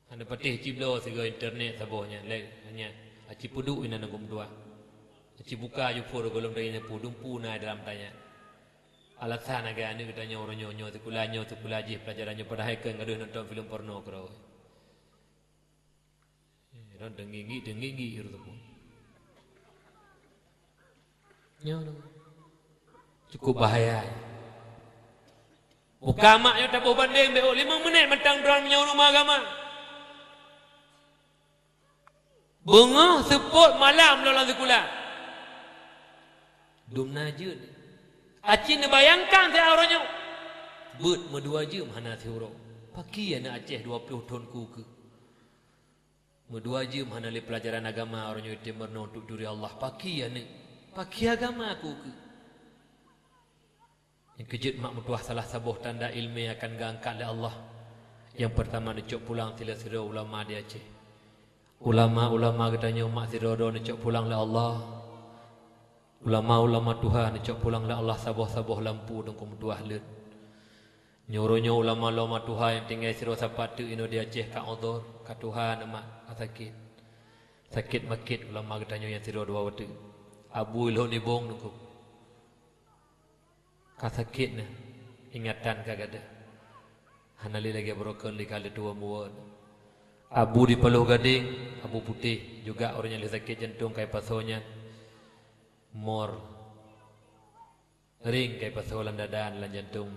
anda patih ciblo sego internet sabohnya hanya Aci puduk ina nangkum tua. Aci buka ju pur golong dai pudung puna dalam tanya. Alasan agak ane katanya orang nyonyo tu kulajih pelajarannya pada haikan gaduh nonton filem porno kerau. Ron dengingi itu pun. Nyono. Cukup bahaya. Buka maknya tak boleh banding be 5 menit mentang drone menyaw rumah agama. Bunga sepot malam lalang sekolah. Dum najud. Acin bayangkan saya orangnya. Bet medua je mana seorang. Pagi anak Aceh 20 tahun ku. Medua je mana le pelajaran agama orangnya itu merno untuk diri Allah. Pagi anak. Pagi agama aku ke. Yang kejut mak mertua salah sabuh tanda ilmu akan diangkat oleh Allah. Yang pertama dicok pulang sila-sila ulama di Aceh. Ulama-ulama katanya mak sirodo dicok pulang oleh Allah. Ulama-ulama Tuhan dicok pulang oleh Allah sabuh-sabuh lampu dan kumtuah len. Nyuruhnya ulama-ulama Tuhan yang tinggal siro sapatu ino di Aceh ka udhur ka Tuhan mak sakit. Sakit makit ulama katanya yang siro dua waktu. Abu ilho ni bong nungku. Ka sakit na ingatan kagada. Hanali lagi broken di kali dua muat. Abu di Peluh Gading, Abu Putih juga orang yang sakit jantung kayak pasonya. Mor ring kayak pasolan dadan lan jantung.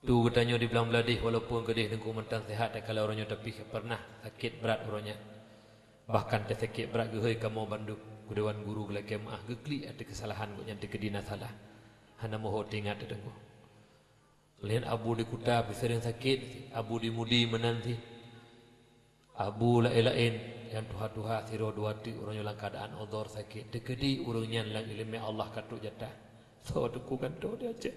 Tu katanya di belang beladih walaupun gedih dengku mentang sehat kalau orangnya tapi pernah sakit berat orangnya. Bahkan sakit berat gehoi kamu banduk kudewan guru gelak kemah gekli ada kesalahan kok nyanti kedina salah. Hana moho tingat dengku. Lihat Abu di Kuta sering sakit, Abu di Mudi menanti. Abu lain yang tuha-tuha siro dua tu orangnya dalam keadaan odor sakit. Dekedi orangnya dalam ilmu Allah katuk jatah. So tu ku kanto dia Aceh.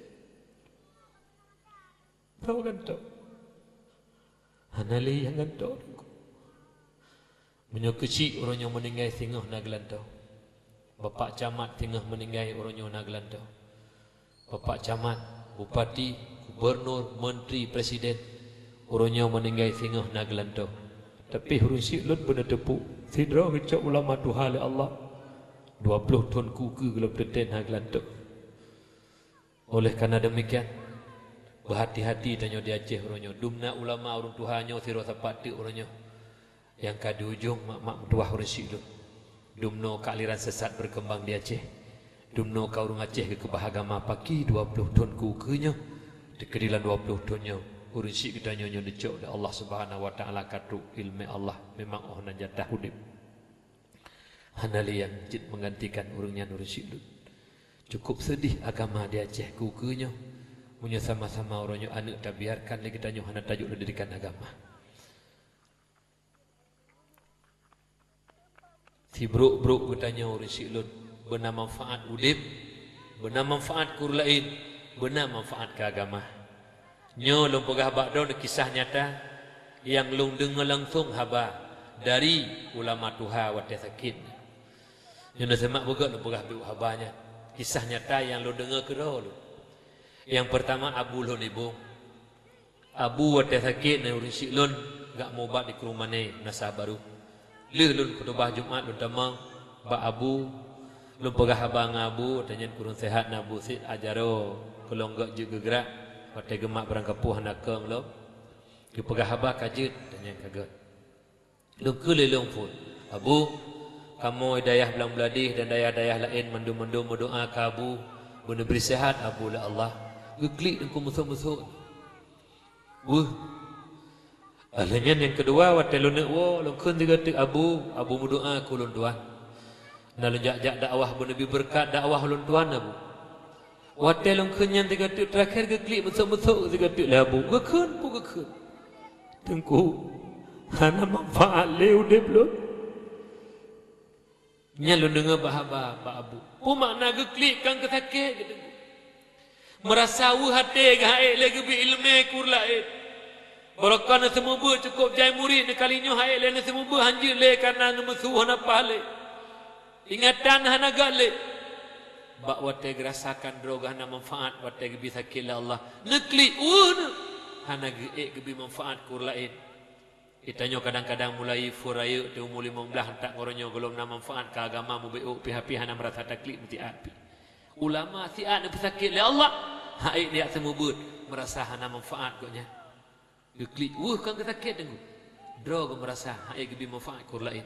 Tahu kanto. Hanali yang kanto. Menyo kecil orangnya meninggal singoh nagelantau. Bapak camat singoh meninggal orangnya nagelantau. Bapak camat, bupati, gubernur, menteri, presiden orangnya meninggal singoh nagelantau. Tapi hurun syiklut benar tepuk. Sidra kecak ulama Tuhan oleh Allah. 20 tahun kuku gelap teten nagelantuk. Oleh karena demikian, berhati-hati tanya di Aceh orangnya. Dumna ulama orang Tuhannya siro sapati orangnya. Yang kadi ujung mak-mak tuah hurun syiklut. Dumno kealiran sesat berkembang di Aceh. Dumno ka urang Aceh ke kebahagama pagi 20 tahun kukunya. Dikedilan 20 tahunnya. Urun syik kita nyonya dicok oleh Allah Subhanahu wa taala katu ilmu Allah memang ohna jatah hudib. Hanalian jid menggantikan urungnya urun syik. Cukup sedih agama di Aceh kukunya. Punya sama-sama orangnya anak tak biarkan lagi kita nyonya hana tajuk pendidikan agama. Si bruk-bruk katanya urun syik benar manfaat hudib, benar manfaat kur lain, benar manfaat ke agama. Nyo lung pegah bakdo kisah nyata yang lung dengar langsung haba dari ulama Tuhan wate sakit. Nyo nak semak buka lung pegah biu habanya. Kisah nyata yang lung dengar kero lu. Yang pertama Abu lun ibung. Abu wate sakit na urun syik lun gak mau bak di kerumane nasah baru. Leh lun khutbah Jumaat lun tamang ba Abu lun pegah haba ngabu tanya kurun sehat na Abu sit ajaro kolong gak juga gerak. Pada gemak berangkapuh nak keng lo, dia pegah habah kajut tanya kaget. Lu kelilung pun, Abu, kamu dayah belang beladih dan dayah-dayah lain mendum-mendum berdoa ke Abu, benar beri sehat Abu la Allah. Geklik engkau musuh-musuh. Alanya yang kedua, waktu lu nak lu keng tiga tik Abu berdoa ku lun tuan. Nak jak dakwah benabi berkat dakwah lun tuan Abu. Waktu long kenyan tiga tu terakhir ke klik besok-besok tiga tu labu geken pu geken tengku hana manfaat leu de belum nyalun dengar bahaba Pak Abu pu makna ke klik kan ke sakit gitu merasa hati ke haid lagi bi ilmu kur lain barakana semua ber cukup jai murid ni kalinya haid lain semua ber hanjir le karena musuh hana pahle ingatan hana gale bak wate gerasakan droga hana manfaat wate bisa kila Allah nekli hana ge gebi manfaat kur lain Itanyo kadang-kadang mulai furaya tu umur 15 tak ngoronyo golom na manfaat ke agama mu beuk pihak-pihak na merasa taklid mesti api. Ulama siat na pesakit le Allah. Hai dia semubut merasa hana manfaat koknya. Geklik kan kesakit dengu. Dro go merasa hai gebi manfaat kur lain.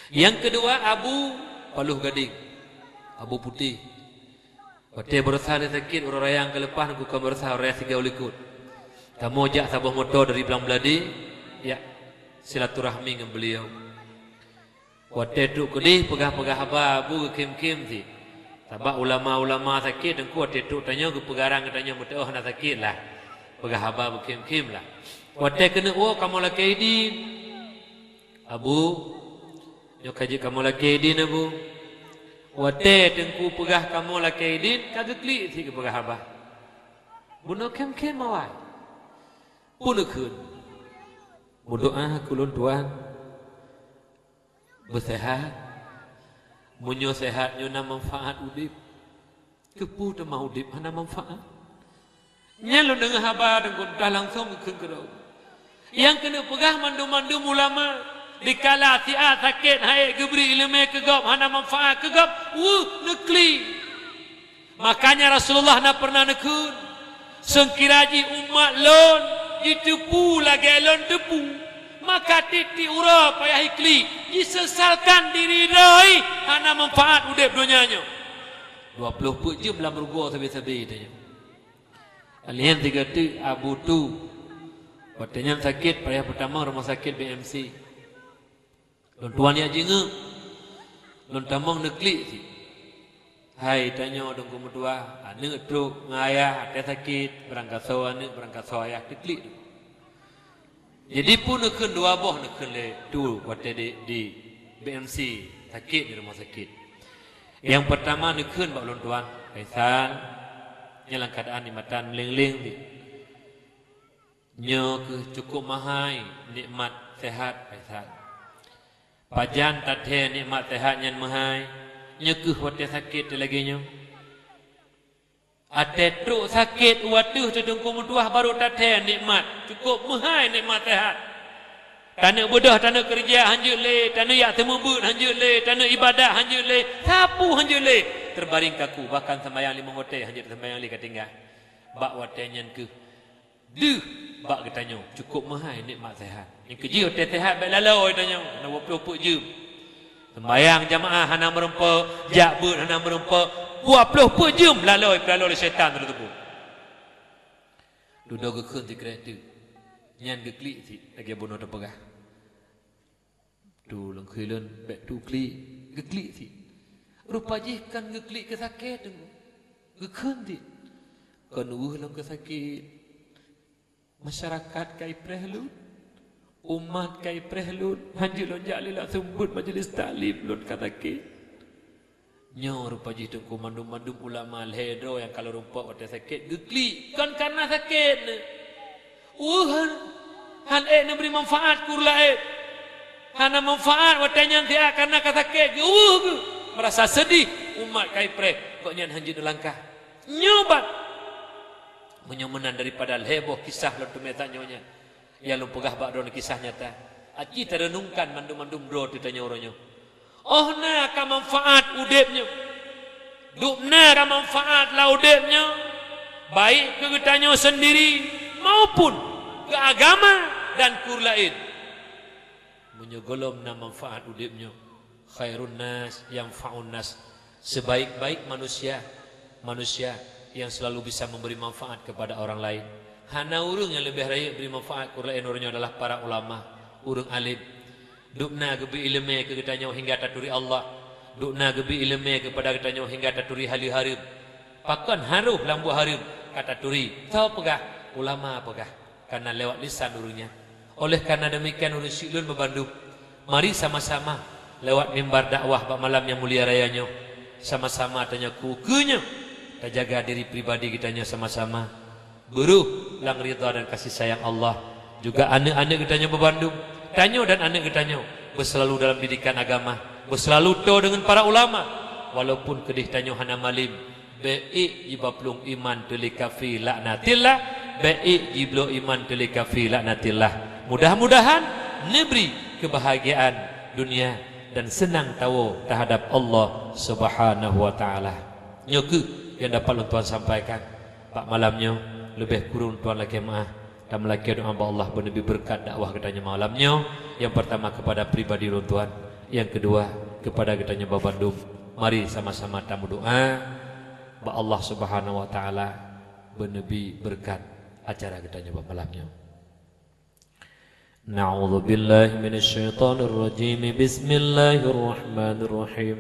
Yang kedua Abu Paluh Gading. Abu Putih. Pate berusaha sakit orang rayang ke lepas ku berusaha raya 3 ulikut. Kamu jak sabah motor dari Belang Beladi. Ya, silaturahmi dengan beliau. Waktu tu kudih pegah-pegah apa abu kim-kim ti. Sebab ulama-ulama sakit dan kuat tu tanya ke pegarang tanya mesti oh nak sakit lah. Pegah apa kim-kim lah. Waktu kena kamu laki idin. Abu, yo kaji kamu laki idin abu. Waktu tengku pegah kamu laki idin kagak klik si ke pegah apa. Bunuh kim-kim awai. Bunuh kun. Berdoa kulun Tuhan bersehat munyo sehat nyo na manfaat udip kepu te mau udip ana manfaat nyalo dengan haba dengan dah langsung ke kerau yang kena pegah mandum-mandum ulama dikala tiat sakit hai gebri ilmu kegap ana manfaat kegap nekli makanya Rasulullah nak pernah nekun sengkiraji umat lon ditipu lagi lon debu maka titi ura payah ikli disesalkan diri rai hana manfaat udep dunianya 20 jam dalam rugo sabi-sabi tanya alian 3 tu Abu tu patenya sakit payah pertama rumah sakit BMC lon tuan ya jenga lon tamang neklik si hai tanya dong kumutua ane truk ngayah ada sakit berangkat so ane berangkat so ayah neklik tu. Jadi pun nekun 2 boh nekun le tu waktu di BMC sakit di rumah sakit. Yang pertama nekun bak lon tuan Kaisan dalam keadaan ni matan meling-ling di. Nyo ke cukup mahai nikmat sehat Kaisan. Pajan tathe nikmat sehat nyan mahai. Nyo ke waktu sakit lagi nyo. Ate truk sakit watuh tedungku mutuah baru tathe nikmat cukup mahai nikmat sehat. Tanah bodoh tanah kerja hanjut le, tanah yak temubut hanjut le, tanah ibadah hanjut le, sapu hanjut le. Terbaring kaku bahkan sembahyang 5 hotel hanjut sembahyang le katinggal. Bak watenyan ke. Duh bak ketanyo cukup mahai nikmat sehat. Yang keji hotel sehat baik lalau tanyo na 20 jam. Sembahyang jamaah hana merempa, jakbut hana merempa. 20 jam lalu syaitan tertutup. Duduk ke kunti kereta. Nyan ke klik si lagi bunuh terpegah. Tu lang khilun back tu klik ke klik si. Rupa je kan ke klik ke sakit tu. Ke kunti. Kan lang ke sakit. Masyarakat kai prehlut. Umat kai prehlut. Hanji lonjak lila sembut majlis taklim lun kata sakit. Nyo rupa jitu mandum-mandum ulama al-hedro yang kalau rupa kata sakit gekli kan karena sakit han memberi manfaat kurlae hana manfaat watanya dia karena kata sakit merasa sedih umat kai pre kok nyan hanjin langkah nyobat menyomenan daripada heboh kisah lo tumeta nyonya ya lu pegah bak don kisah nyata aci terenungkan mandum-mandum dro ditanya oronyo. Oh na ka manfaat udepnya. Dukna ka manfaat la udepnya. Baik ke getanyo sendiri maupun ke agama dan kur lain. Menyegolom na manfaat udepnya. Khairun nas yang fa'un nas. Sebaik-baik manusia yang selalu bisa memberi manfaat kepada orang lain. Hana urung yang lebih raya beri manfaat kur lain orangnya adalah para ulama, urung alim. Dukna gebi ilmu ke getanyo hingga taturi Allah. Dukna gebi ilmu kepada getanyo hingga taturi hali harim. Pakan haruh lambu harim kata turi. Tahu pegah ulama pegah karena lewat lisan urungnya. Oleh karena demikian urus silun bebandu. Mari sama-sama lewat mimbar dakwah bak malam yang mulia rayanya. Sama-sama tanya kukunya. Kita jaga diri pribadi kitanya sama-sama. Buruh lang ridha dan kasih sayang Allah. Juga anak-anak kitanya bebandu. Tanyo dan anak ketanyo berselalu dalam didikan agama, berselalu to dengan para ulama walaupun kedih tanyo hana malim baik jibaplung iman tuli kafi laknatillah baik jiblo iman tuli kafi laknatillah Mudah-mudahan diberi kebahagiaan dunia dan senang tahu terhadap Allah Subhanahu wa taala. Nyoke yang dapat tuan sampaikan pak malamnya lebih kurun tuan lagi maaf dan melaki doa Allah lebih berkat dakwah katanya malamnya. Yang pertama kepada pribadi tuan, yang kedua kepada katanya Babandung. Mari sama-sama tamu doa ba Allah Subhanahu wa taala benebi berkat acara katanya malamnya. Na'udzu billahi minasyaitonir rajim. Bismillahir rahmanir rahim.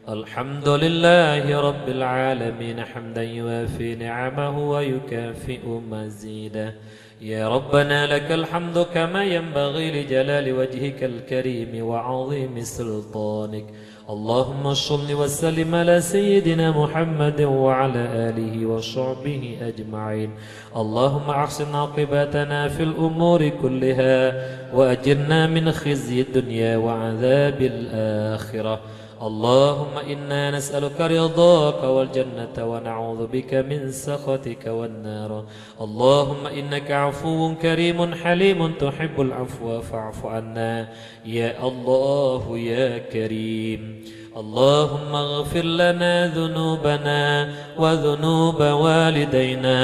Alhamdulillahi rabbil alamin hamdan yuwafi ni'amahu wa yukafi'u mazidah. Ya Rabbana lakal hamdu kama yanbaghi li jalali wajhikal karim wa 'azimi sultanik. Allahumma shalli wa sallim ala sayyidina Muhammadin wa ala alihi wa sahbihi ajma'in. Allahumma ahsin aqibatana fil umuri kulliha wa ajirna min khizyi dunya wa 'adzabil akhirah. اللهم إنا نسألك رضاك والجنة ونعوذ بك من سخطك والنار. اللهم إنك عفو كريم حليم تحب العفو فاعف عنا يا الله يا كريم. اللهم اغفر لنا ذنوبنا وذنوب والدينا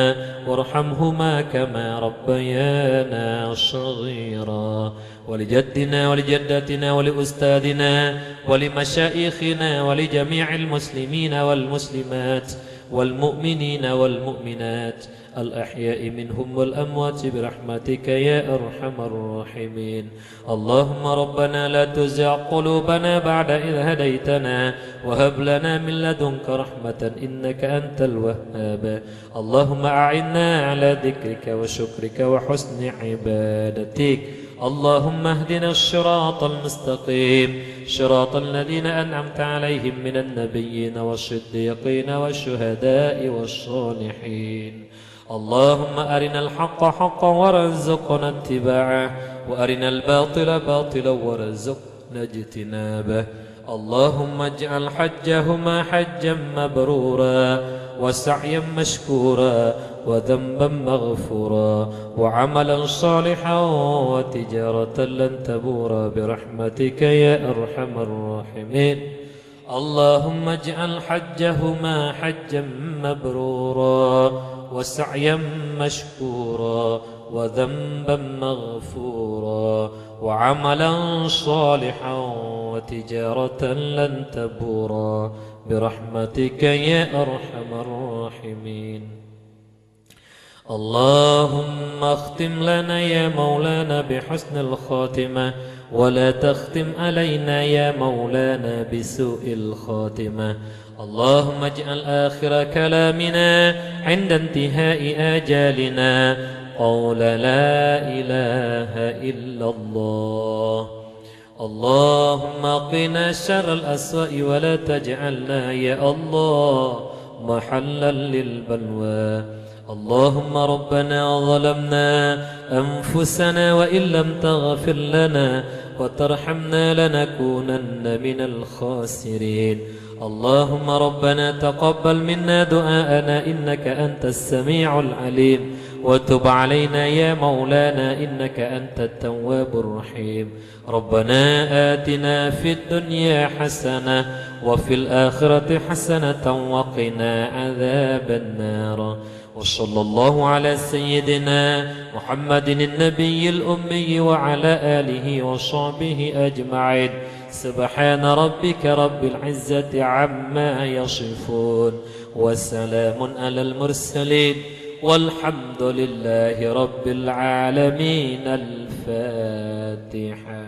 وارحمهما كما ربيانا صغيرا. ولجدنا ولجدتنا ولأستاذنا ولمشايخنا ولجميع المسلمين والمسلمات والمؤمنين والمؤمنات الأحياء منهم والأموات برحمتك يا أرحم الراحمين. اللهم ربنا لا تزغ قلوبنا بعد إذ هديتنا وهب لنا من لدنك رحمة إنك أنت الوهاب. اللهم أعنا على ذكرك وشكرك وحسن عبادتك. اللهم اهدنا الصراط المستقيم صراط الذين أنعمت عليهم من النبيين والصديقين والشهداء والصالحين. اللهم أرنا الحق حقا وارزقنا اتباعه وأرنا الباطل باطلا وارزقنا اجتنابه. اللهم اجعل حجهما حجا مبرورا وسعيا مشكورا وذنبا مغفورا وعملا صالحا وتجارة لن تبورا برحمتك يا أرحم الراحمين. اللهم اجعل حجهما حجا مبرورا وسعيا مشكورا وذنبا مغفورا وعملا صالحا وتجارة لن تبورا برحمتك يا أرحم الراحمين. اللهم اختم لنا يا مولانا بحسن الخاتمة ولا تختم علينا يا مولانا بسوء الخاتمة. اللهم اجعل آخر كلامنا عند انتهاء آجالنا قول لا إله إلا الله. اللهم قنا شر الأسواء ولا تجعلنا يا الله محلا للبلوى. اللهم ربنا ظلمنا أنفسنا وإن لم تغفر لنا وترحمنا لنكونن من الخاسرين. اللهم ربنا تقبل منا دعاءنا إنك أنت السميع العليم وتب علينا يا مولانا إنك أنت التواب الرحيم. ربنا آتنا في الدنيا حسنة وفي الآخرة حسنة وقنا عذاب النار. وصلى الله على سيدنا محمد النبي الأمي وعلى آله وصحبه أجمعين. سبحان ربك رب العزة عما يصفون وسلام على المرسلين والحمد لله رب العالمين. الفاتحة.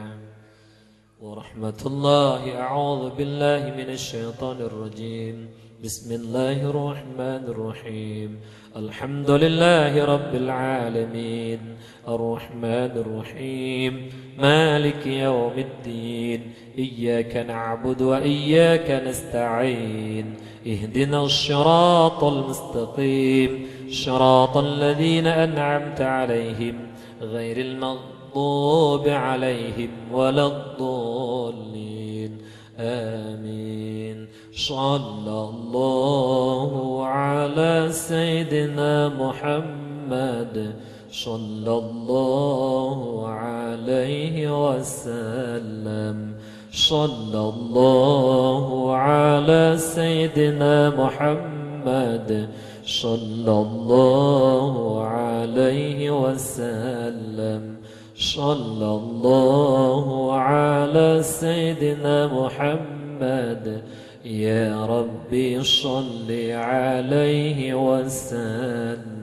ورحمة الله. أعوذ بالله من الشيطان الرجيم. بسم الله الرحمن الرحيم. الحمد لله رب العالمين الرحمن الرحيم مالك يوم الدين. إياك نعبد وإياك نستعين. اهدنا الصراط المستقيم صراط الذين أنعمت عليهم غير المغضوب عليهم ولا الضالين. آمين. صلى الله على سيدنا محمد sallallahu alaihi wasallam. Sallallahu ala sayyidina Muhammad sallallahu alaihi wasallam. Sallallahu ala sayyidina Muhammad. Ya Rabbi salli alaihi wasallim.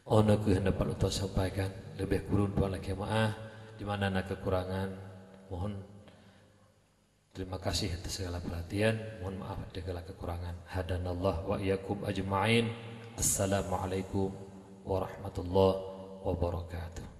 Ono kehendak untuk sampaikan lebih kurun tuan lagi maaf di mana ada kekurangan, mohon terima kasih atas segala perhatian, mohon maaf atas segala kekurangan. Hadanallah wa iyyakum ajma'in. Assalamualaikum warahmatullahi wabarakatuh.